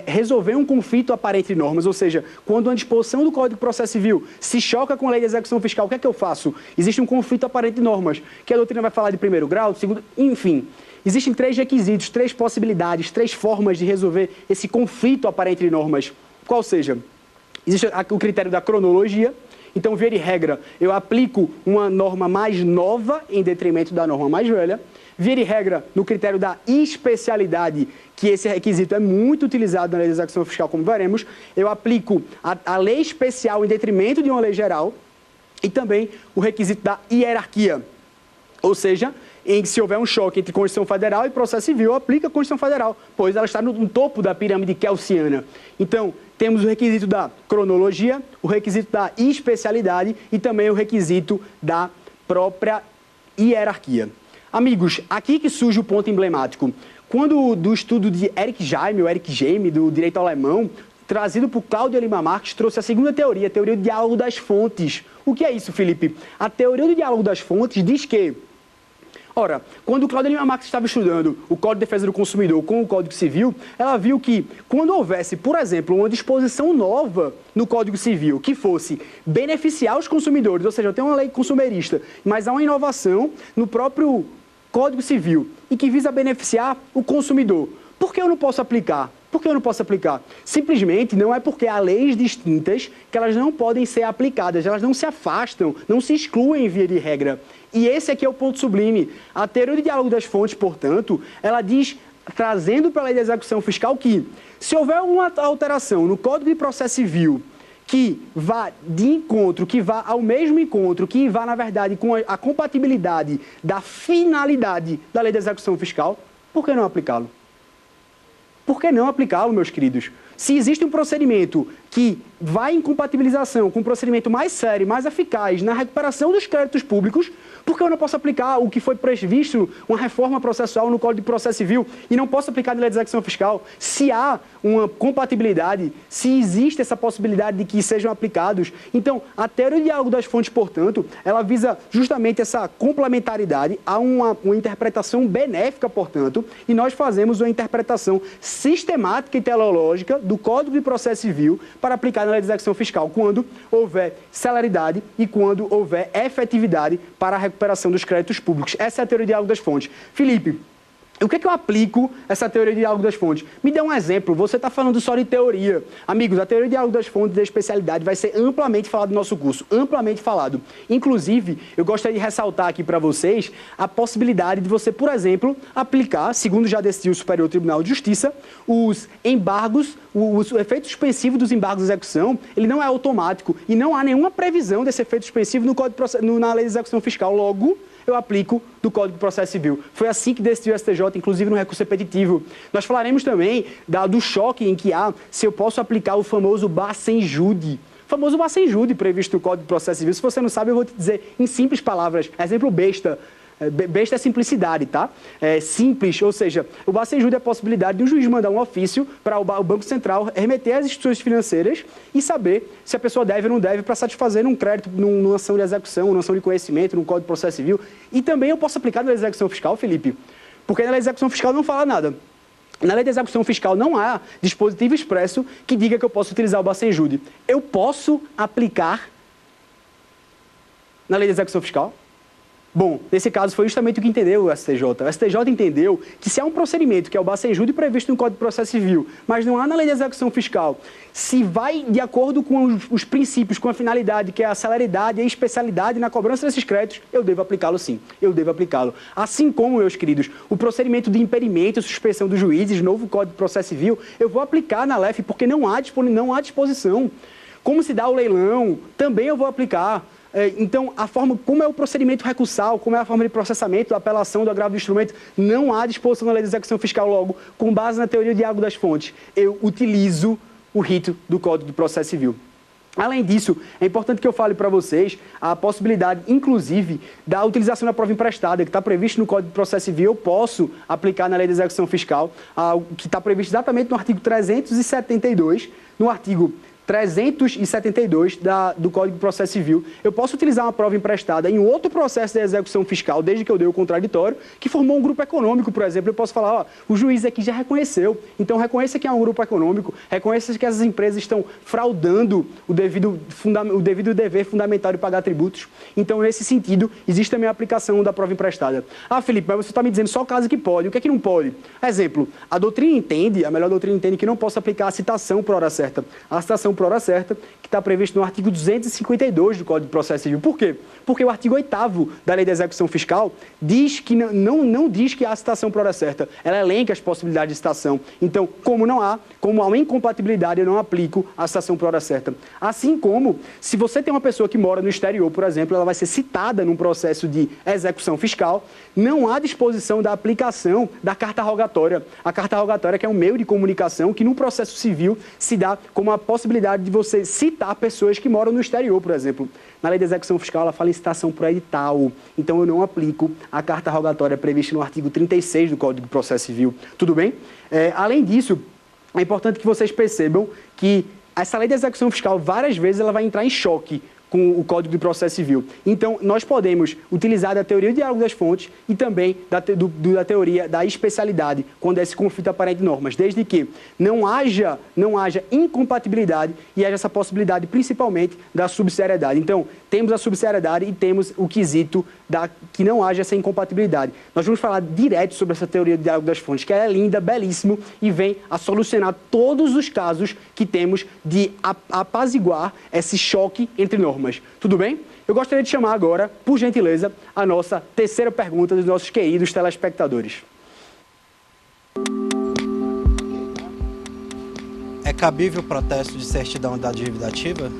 S2: resolver um conflito aparente de normas, ou seja, quando uma disposição do Código de Processo Civil se choca com a Lei de Execução Fiscal, o que é que eu faço? Existe um conflito aparente de normas, que a doutrina vai falar de primeiro grau, segundo, enfim. Existem 3 requisitos, 3 possibilidades, 3 formas de resolver esse conflito aparente de normas. Qual seja? Existe o critério da cronologia. Então, via de regra, eu aplico uma norma mais nova em detrimento da norma mais velha. Via de regra, no critério da especialidade, que esse requisito é muito utilizado na Lei de Execução Fiscal, como veremos, eu aplico a lei especial em detrimento de uma lei geral e também o requisito da hierarquia. Ou seja, se houver um choque entre Constituição Federal e processo civil, aplica a Constituição Federal, pois ela está no topo da pirâmide kelsiana. Então, temos o requisito da cronologia, o requisito da especialidade e também o requisito da própria hierarquia. Amigos, aqui que surge o ponto emblemático. Quando do estudo de Eric Jaime, do direito alemão, trazido por Cláudio Lima Marques, trouxe a segunda teoria, a teoria do diálogo das fontes. O que é isso, Felipe? A teoria do diálogo das fontes diz que, ora, quando Cláudia Lima Marques estava estudando o Código de Defesa do Consumidor com o Código Civil, ela viu que quando houvesse, por exemplo, uma disposição nova no Código Civil que fosse beneficiar os consumidores, ou seja, eu tenho uma lei consumerista, mas há uma inovação no próprio Código Civil e que visa beneficiar o consumidor, por que eu não posso aplicar? Por que eu não posso aplicar? Simplesmente não é porque há leis distintas que elas não podem ser aplicadas, elas não se afastam, não se excluem via de regra. E esse aqui é o ponto sublime. A teoria do diálogo das fontes, portanto, ela diz, trazendo para a Lei de Execução Fiscal, que se houver alguma alteração no Código de Processo Civil que vá de encontro, que vá ao mesmo encontro, que vá, na verdade, com a compatibilidade da finalidade da Lei de Execução Fiscal, por que não aplicá-lo? Por que não aplicá-lo, meus queridos? Se existe um procedimento que vai em compatibilização com um procedimento mais sério, mais eficaz na recuperação dos créditos públicos, por que eu não posso aplicar o que foi previsto, uma reforma processual no Código de Processo Civil, e não posso aplicar na Lei de Execução Fiscal? Se há uma compatibilidade, se existe essa possibilidade de que sejam aplicados, então a teoria do diálogo das fontes, portanto, ela visa justamente essa complementaridade, há uma interpretação benéfica, portanto, e nós fazemos uma interpretação sistemática e teleológica do Código de Processo Civil para aplicar na Lei de Execução Fiscal, quando houver celeridade e quando houver efetividade para a recuperação dos créditos públicos. Essa é a teoria do diálogo das fontes. Felipe, o que é que eu aplico essa teoria de diálogo das fontes? Me dê um exemplo, você está falando só de teoria. Amigos, a teoria de diálogo das fontes da especialidade vai ser amplamente falada no nosso curso, amplamente falado. Inclusive, eu gostaria de ressaltar aqui para vocês a possibilidade de você, por exemplo, aplicar, segundo já decidiu o Superior Tribunal de Justiça, os embargos, o efeito suspensivo dos embargos de execução, ele não é automático e não há nenhuma previsão desse efeito suspensivo na Lei de Execução Fiscal. Logo, eu aplico do Código de Processo Civil. Foi assim que decidiu o STJ, inclusive no recurso repetitivo. Nós falaremos também do choque em que há, se eu posso aplicar o famoso bar sem jude. famoso bacen-júri previsto no Código de Processo Civil. Se você não sabe, eu vou te dizer em simples palavras. Exemplo besta. Besta é simplicidade, tá? É simples, ou seja, o bacen-júri é a possibilidade de um juiz mandar um ofício para o Banco Central remeter às instituições financeiras e saber se a pessoa deve ou não deve para satisfazer um crédito, numa ação de execução, numa ação de conhecimento, num Código de Processo Civil. E também eu posso aplicar na lei de execução fiscal, Felipe, porque na lei de execução fiscal não fala nada. Na lei de execução fiscal não há dispositivo expresso que diga que eu posso utilizar o bacen-júri. Eu posso aplicar na lei de execução fiscal? Bom, nesse caso foi justamente o que entendeu o STJ. O STJ entendeu que se há um procedimento, que é o bacen-júri previsto no Código de Processo Civil, mas não há na lei de execução fiscal, se vai de acordo com os princípios, com a finalidade, que é a celeridade e a especialidade na cobrança desses créditos, eu devo aplicá-lo sim, eu devo aplicá-lo. Assim como, meus queridos, o procedimento de imperimento e suspensão dos juízes, novo Código de Processo Civil, eu vou aplicar na LEF porque não há disposição. Como se dá o leilão, também eu vou aplicar. Então, a forma, como é o procedimento recursal, como é a forma de processamento, da apelação, do agravo do instrumento, não há disposição na lei de execução fiscal. Logo, com base na teoria de Iago das Fontes, eu utilizo o rito do Código de Processo Civil. Além disso, é importante que eu fale para vocês a possibilidade, inclusive, da utilização da prova emprestada, que está previsto no Código de Processo Civil. Eu posso aplicar na lei de execução fiscal, que está previsto exatamente no artigo 372, no artigo 372 do Código de Processo Civil. Eu posso utilizar uma prova emprestada em outro processo de execução fiscal, desde que eu dei o contraditório, que formou um grupo econômico, por exemplo. Eu posso falar, ó, o juiz aqui já reconheceu, então reconheça que é um grupo econômico, reconheça que essas empresas estão fraudando o devido dever fundamental de pagar tributos. Então, nesse sentido, existe também a aplicação da prova emprestada. Ah, Felipe, mas você está me dizendo só o caso que pode, o que é que não pode? Exemplo, a doutrina entende, a melhor doutrina entende que não posso aplicar a citação por hora certa. A citação por hora certa, que está previsto no artigo 252 do Código de Processo Civil. Por quê? Porque o artigo 8º da Lei de Execução Fiscal diz que não diz que há citação por hora certa. Ela elenca as possibilidades de citação. Então, como há uma incompatibilidade, eu não aplico a citação por hora certa. Assim como, se você tem uma pessoa que mora no exterior, por exemplo, ela vai ser citada num processo de execução fiscal, não há disposição da aplicação da carta rogatória. A carta rogatória, que é um meio de comunicação que, num processo civil, se dá como a possibilidade de você citar pessoas que moram no exterior, por exemplo. Na lei de execução fiscal, ela fala em citação por edital. Então, eu não aplico a carta rogatória prevista no artigo 36 do Código de Processo Civil. Tudo bem? Além disso, é importante que vocês percebam que essa lei de execução fiscal, várias vezes, ela vai entrar em choque com o Código de Processo Civil. Então, nós podemos utilizar da teoria de diálogo das fontes e também da teoria da especialidade, quando é esse conflito aparente de normas, desde que não haja incompatibilidade e haja essa possibilidade, principalmente, da subsidiariedade. Então, temos a subsidiariedade e temos o quesito que não haja essa incompatibilidade. Nós vamos falar direto sobre essa teoria de diálogo das fontes, que é linda, belíssimo e vem a solucionar todos os casos que temos de apaziguar esse choque entre normas. Tudo bem? Eu gostaria de chamar agora, por gentileza, a nossa terceira pergunta dos nossos queridos telespectadores.
S5: É cabível o protesto de certidão da dívida ativa?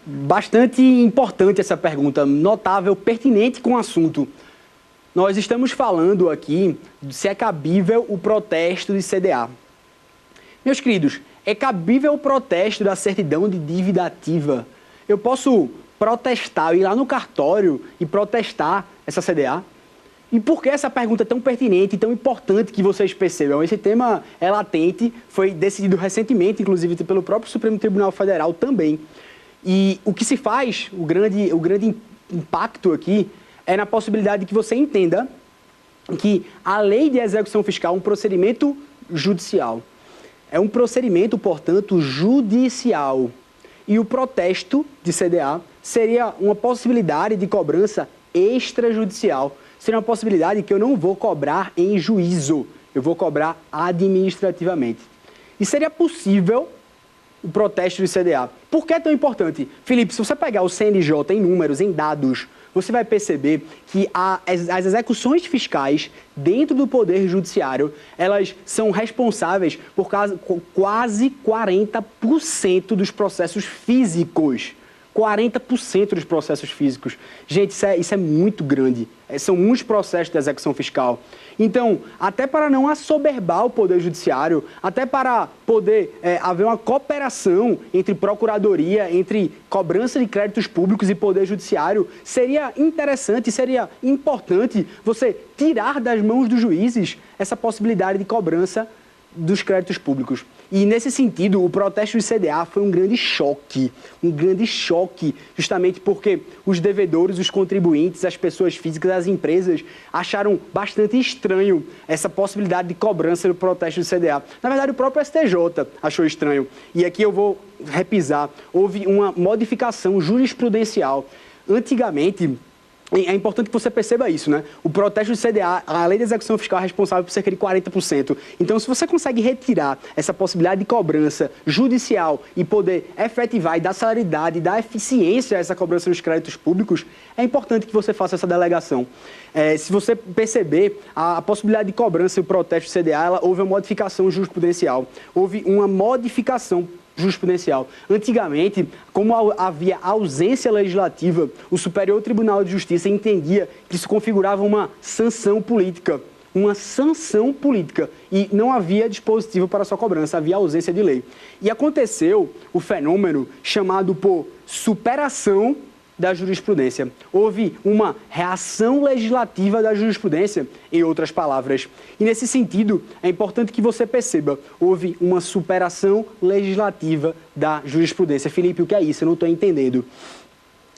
S2: Bastante importante essa pergunta, notável, pertinente com o assunto. Nós estamos falando aqui se é cabível o protesto de CDA. Meus queridos, é cabível o protesto da certidão de dívida ativa? Eu posso protestar, ir lá no cartório e protestar essa CDA? E por que essa pergunta é tão pertinente e tão importante que vocês percebam? Esse tema é latente, foi decidido recentemente, inclusive pelo próprio Supremo Tribunal Federal também. E o que se faz, o grande impacto aqui, é na possibilidade de que você entenda que a lei de execução fiscal é um procedimento judicial. É um procedimento, portanto, judicial. E o protesto de CDA seria uma possibilidade de cobrança extrajudicial. Seria uma possibilidade que eu não vou cobrar em juízo, eu vou cobrar administrativamente. E seria possível o protesto de CDA. Por que é tão importante? Felipe, se você pegar o CNJ em números, em dados, você vai perceber que as execuções fiscais dentro do Poder Judiciário, elas são responsáveis por quase 40% dos processos físicos. 40% dos processos físicos. Gente, isso é muito grande. São muitos processos de execução fiscal. Então, até para não assoberbar o Poder Judiciário, até para poder haver uma cooperação entre Procuradoria, entre cobrança de créditos públicos e Poder Judiciário, seria interessante, seria importante você tirar das mãos dos juízes essa possibilidade de cobrança dos créditos públicos. E, nesse sentido, o protesto do CDA foi um grande choque, justamente porque os devedores, os contribuintes, as pessoas físicas, as empresas acharam bastante estranho essa possibilidade de cobrança do protesto do CDA. Na verdade, o próprio STJ achou estranho. E aqui eu vou repisar. Houve uma modificação jurisprudencial. Antigamente, é importante que você perceba isso, né? O protesto do CDA, a lei de execução fiscal é responsável por cerca de 40%. Então, se você consegue retirar essa possibilidade de cobrança judicial e poder efetivar e dar celeridade, dar eficiência a essa cobrança dos créditos públicos, é importante que você faça essa delegação. Se você perceber, a possibilidade de cobrança e o protesto do CDA, houve uma modificação jurisprudencial. Houve uma modificação jurisprudencial. Antigamente, como havia ausência legislativa, o Superior Tribunal de Justiça entendia que isso configurava uma sanção política. E não havia dispositivo para sua cobrança, havia ausência de lei. E aconteceu o fenômeno chamado por superação da jurisprudência. Houve uma reação legislativa da jurisprudência, em outras palavras. E, nesse sentido, é importante que você perceba, houve uma superação legislativa da jurisprudência. Felipe, o que é isso? Eu não estou entendendo.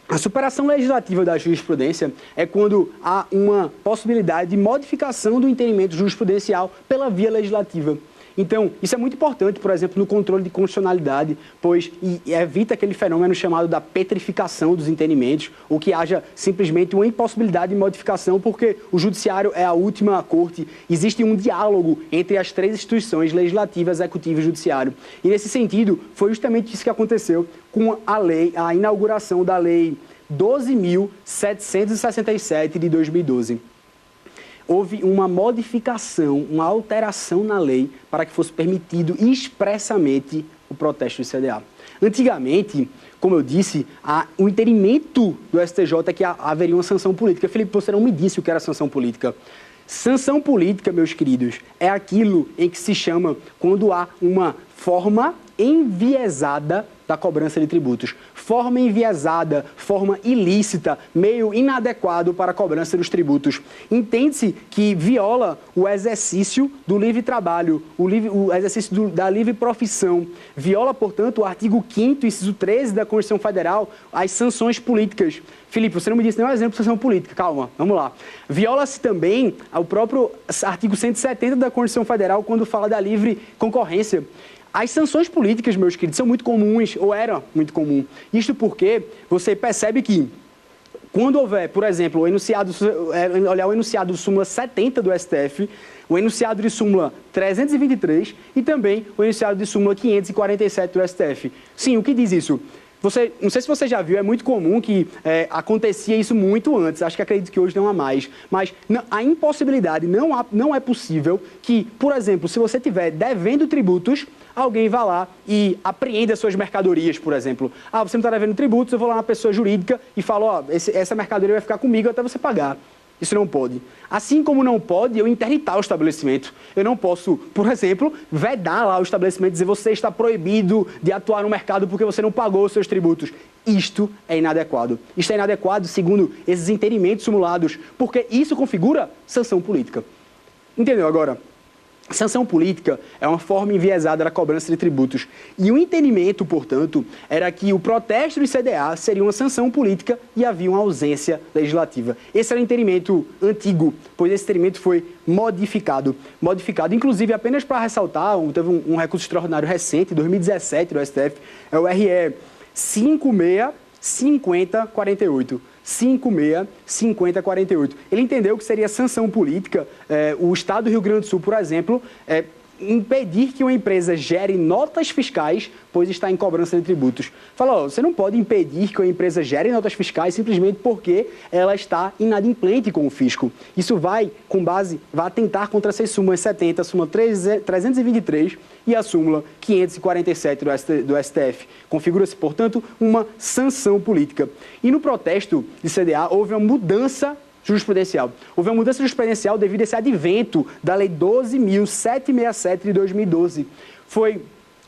S2: A superação legislativa da jurisprudência é quando há uma possibilidade de modificação do entendimento jurisprudencial pela via legislativa. Então, isso é muito importante, por exemplo, no controle de constitucionalidade, pois evita aquele fenômeno chamado da petrificação dos entendimentos, ou que haja simplesmente uma impossibilidade de modificação, porque o judiciário é a última corte. Existe um diálogo entre as três instituições, legislativa, executiva e judiciário. E, nesse sentido, foi justamente isso que aconteceu com a inauguração da Lei 12.767 de 2012. Houve uma modificação, uma alteração na lei para que fosse permitido expressamente o protesto do CDA. Antigamente, como eu disse, o entendimento do STJ é que haveria uma sanção política. Felipe, você não me disse o que era sanção política. Sanção política, meus queridos, é aquilo em que se chama quando há uma forma enviesada da cobrança de tributos. Forma enviesada, forma ilícita, meio inadequado para a cobrança dos tributos. Entende-se que viola o exercício do livre trabalho, o exercício da livre profissão. Viola, portanto, o artigo 5º, inciso 13 da Constituição Federal, as sanções políticas. Felipe, você não me disse nenhum exemplo de sanção política. Calma, vamos lá. Viola-se também o próprio artigo 170 da Constituição Federal, quando fala da livre concorrência. As sanções políticas, meus queridos, são muito comuns, ou eram muito comuns. Isto porque você percebe que, quando houver, por exemplo, o enunciado de súmula 70 do STF, o enunciado de súmula 323 e também o enunciado de súmula 547 do STF. Sim, o que diz isso? Não sei se você já viu, é muito comum que acontecia isso muito antes, acho que acredito que hoje não há mais, mas a impossibilidade, não é possível que, por exemplo, se você estiver devendo tributos, alguém vá lá e apreenda suas mercadorias, por exemplo. Você não está devendo tributos, eu vou lá na pessoa jurídica e falo, essa mercadoria vai ficar comigo até você pagar. Isso não pode. Assim como não pode eu interditar o estabelecimento. Eu não posso, por exemplo, vedar lá o estabelecimento e dizer você está proibido de atuar no mercado porque você não pagou os seus tributos. Isto é inadequado. Isto é inadequado segundo esses entendimentos simulados, porque isso configura sanção política. Entendeu agora? Sanção política é uma forma enviesada da cobrança de tributos. E o entendimento, portanto, era que o protesto do CDA seria uma sanção política e havia uma ausência legislativa. Esse era o entendimento antigo, pois esse entendimento foi modificado. Inclusive, apenas para ressaltar, teve um recurso extraordinário recente, 2017, do STF, é o RE 565048. 565048. Ele entendeu que seria sanção política. O Estado do Rio Grande do Sul, por exemplo, impedir que uma empresa gere notas fiscais, pois está em cobrança de tributos. Fala, ó, você não pode impedir que uma empresa gere notas fiscais simplesmente porque ela está inadimplente com o fisco. Isso vai atentar contra essas súmulas 70, a súmula 323 e a súmula 547 do STF. Configura-se, portanto, uma sanção política. E no protesto de CDA houve uma mudança jurisprudencial. Houve uma mudança jurisprudencial devido a esse advento da Lei 12.767 de 2012. Foi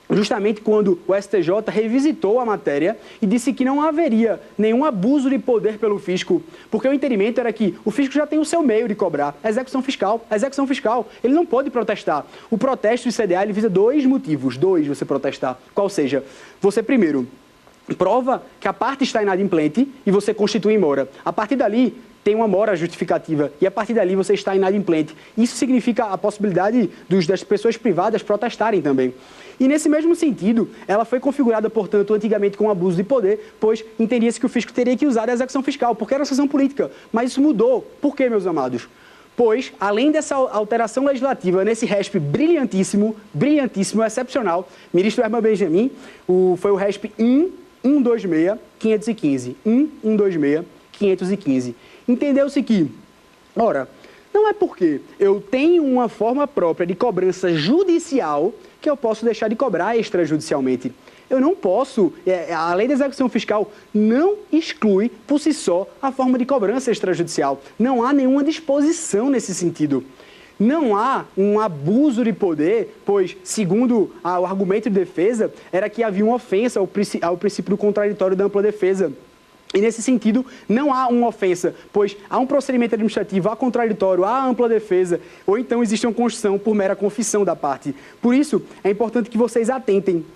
S2: justamente quando o STJ revisitou a matéria e disse que não haveria nenhum abuso de poder pelo fisco, porque o entendimento era que o fisco já tem o seu meio de cobrar, a execução fiscal. A execução fiscal, ele não pode protestar. O protesto do CDA, ele visa dois motivos, você protestar. Qual seja? Você, primeiro, prova que a parte está inadimplente e você constitui em mora. A partir dali, tem uma mora justificativa e a partir dali você está inadimplente. Isso significa a possibilidade das pessoas privadas protestarem também. E nesse mesmo sentido, ela foi configurada, portanto, antigamente com abuso de poder, pois entendia-se que o fisco teria que usar a execução fiscal, porque era uma sanção política. Mas isso mudou. Por quê, meus amados? Pois, além dessa alteração legislativa, nesse RESP brilhantíssimo, excepcional, ministro Herman Benjamin, foi o RESP 1.126.515. 1.126.515. Entendeu-se que, ora, não é porque eu tenho uma forma própria de cobrança judicial que eu posso deixar de cobrar extrajudicialmente. Eu não posso, a lei da execução fiscal não exclui por si só a forma de cobrança extrajudicial. Não há nenhuma disposição nesse sentido. Não há um abuso de poder, pois, segundo o argumento de defesa, era que havia uma ofensa ao princípio do contraditório da ampla defesa. E, nesse sentido, não há uma ofensa, pois há um procedimento administrativo, há contraditório, há ampla defesa, ou então existe uma constituição por mera confissão da parte. Por isso, é importante que vocês atentem.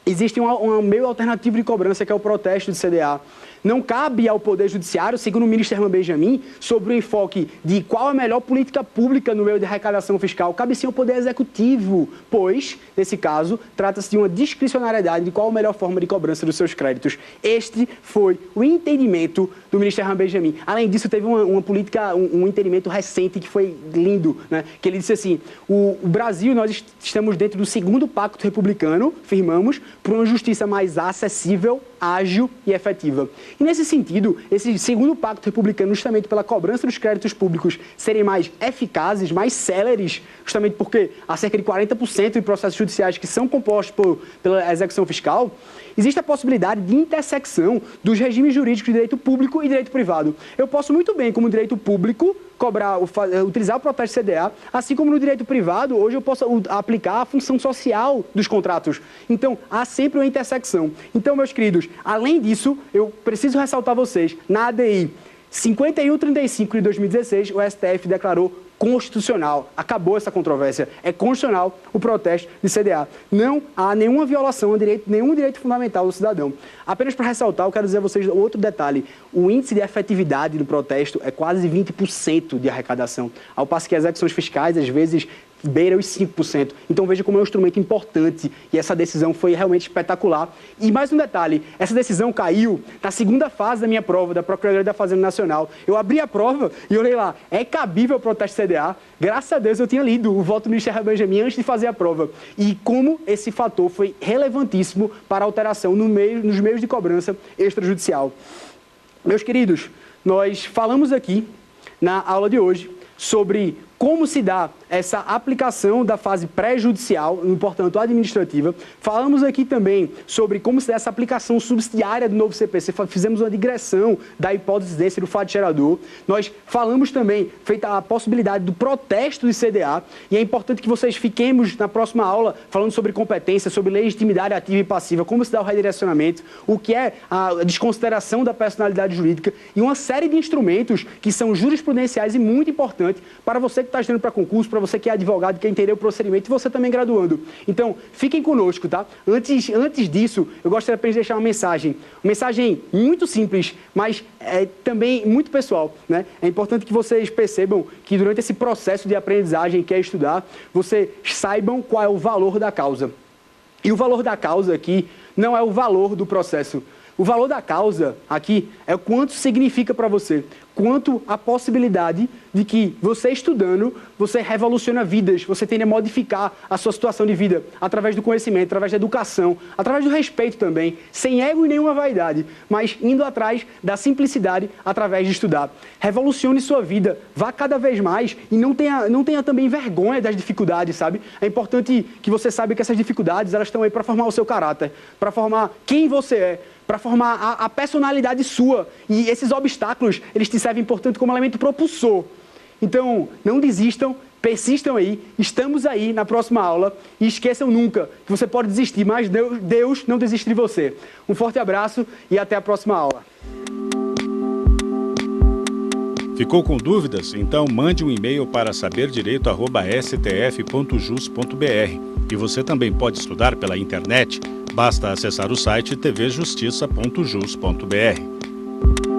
S2: Existe um meio alternativo de cobrança, que é o protesto de CDA. Não cabe ao Poder Judiciário, segundo o ministro Herman Benjamin, sobre o enfoque de qual a melhor política pública no meio de arrecadação fiscal. Cabe sim ao Poder Executivo, pois, nesse caso, trata-se de uma discricionariedade de qual a melhor forma de cobrança dos seus créditos. Este foi o entendimento do ministro Herman Benjamin. Além disso, teve uma política, um entendimento recente que foi lindo, né? Que ele disse assim, o Brasil, nós estamos dentro do segundo pacto republicano, firmamos, por uma justiça mais acessível, ágil e efetiva. E nesse sentido, esse segundo pacto republicano, justamente pela cobrança dos créditos públicos serem mais eficazes, mais céleres, justamente porque há cerca de 40% de processos judiciais que são compostos pela execução fiscal, existe a possibilidade de intersecção dos regimes jurídicos de direito público e direito privado. Eu posso muito bem, como direito público, utilizar o protesto CDA, assim como no direito privado, hoje eu posso aplicar a função social dos contratos. Então, há sempre uma intersecção. Então, meus queridos, além disso, eu preciso ressaltar a vocês, na ADI 5135 de 2016, o STF declarou constitucional. Acabou essa controvérsia. É constitucional o protesto de CDA. Não há nenhuma violação a nenhum direito fundamental do cidadão. Apenas para ressaltar, eu quero dizer a vocês outro detalhe. O índice de efetividade do protesto é quase 20% de arrecadação, ao passo que as execuções fiscais, às vezes, beira os 5%. Então veja como é um instrumento importante e essa decisão foi realmente espetacular. E mais um detalhe, essa decisão caiu na segunda fase da minha prova, da Procuradoria da Fazenda Nacional. Eu abri a prova e olhei lá, é cabível o protesto CDA? Graças a Deus eu tinha lido o voto do ministro Herman Benjamin antes de fazer a prova. E como esse fator foi relevantíssimo para a alteração nos meios de cobrança extrajudicial. Meus queridos, nós falamos aqui na aula de hoje sobre como se dá essa aplicação da fase pré-judicial, portanto administrativa. Falamos aqui também sobre como se dá essa aplicação subsidiária do novo CPC. Fizemos uma digressão da hipótese de incidência do fato gerador. Nós falamos também, feita a possibilidade do protesto de CDA, e é importante que vocês fiquemos na próxima aula falando sobre competência, sobre legitimidade ativa e passiva, como se dá o redirecionamento, o que é a desconsideração da personalidade jurídica e uma série de instrumentos que são jurisprudenciais e muito importantes para você que está estudando para concurso, para você que é advogado, quer entender o procedimento e você também graduando. Então, fiquem conosco, tá? Antes disso, eu gostaria apenas de deixar uma mensagem muito simples, mas também muito pessoal, né? É importante que vocês percebam que durante esse processo de aprendizagem que é estudar, vocês saibam qual é o valor da causa. E o valor da causa aqui não é o valor do processo. O valor da causa aqui é o quanto significa para você, quanto a possibilidade de que você estudando, você revoluciona vidas, você tende a modificar a sua situação de vida através do conhecimento, através da educação, através do respeito também, sem ego e nenhuma vaidade, mas indo atrás da simplicidade através de estudar. Revolucione sua vida, vá cada vez mais e não tenha também vergonha das dificuldades, sabe? É importante que você saiba que essas dificuldades, elas estão aí para formar o seu caráter, para formar quem você é, para formar a personalidade sua. E esses obstáculos, eles te servem, portanto, como elemento propulsor. Então, não desistam, persistam aí, estamos aí na próxima aula e esqueçam nunca que você pode desistir, mas Deus não desiste de você. Um forte abraço e até a próxima aula.
S1: Ficou com dúvidas? Então mande um e-mail para saberdireito@stf.jus.br. E você também pode estudar pela internet. Basta acessar o site tvjustiça.jus.br.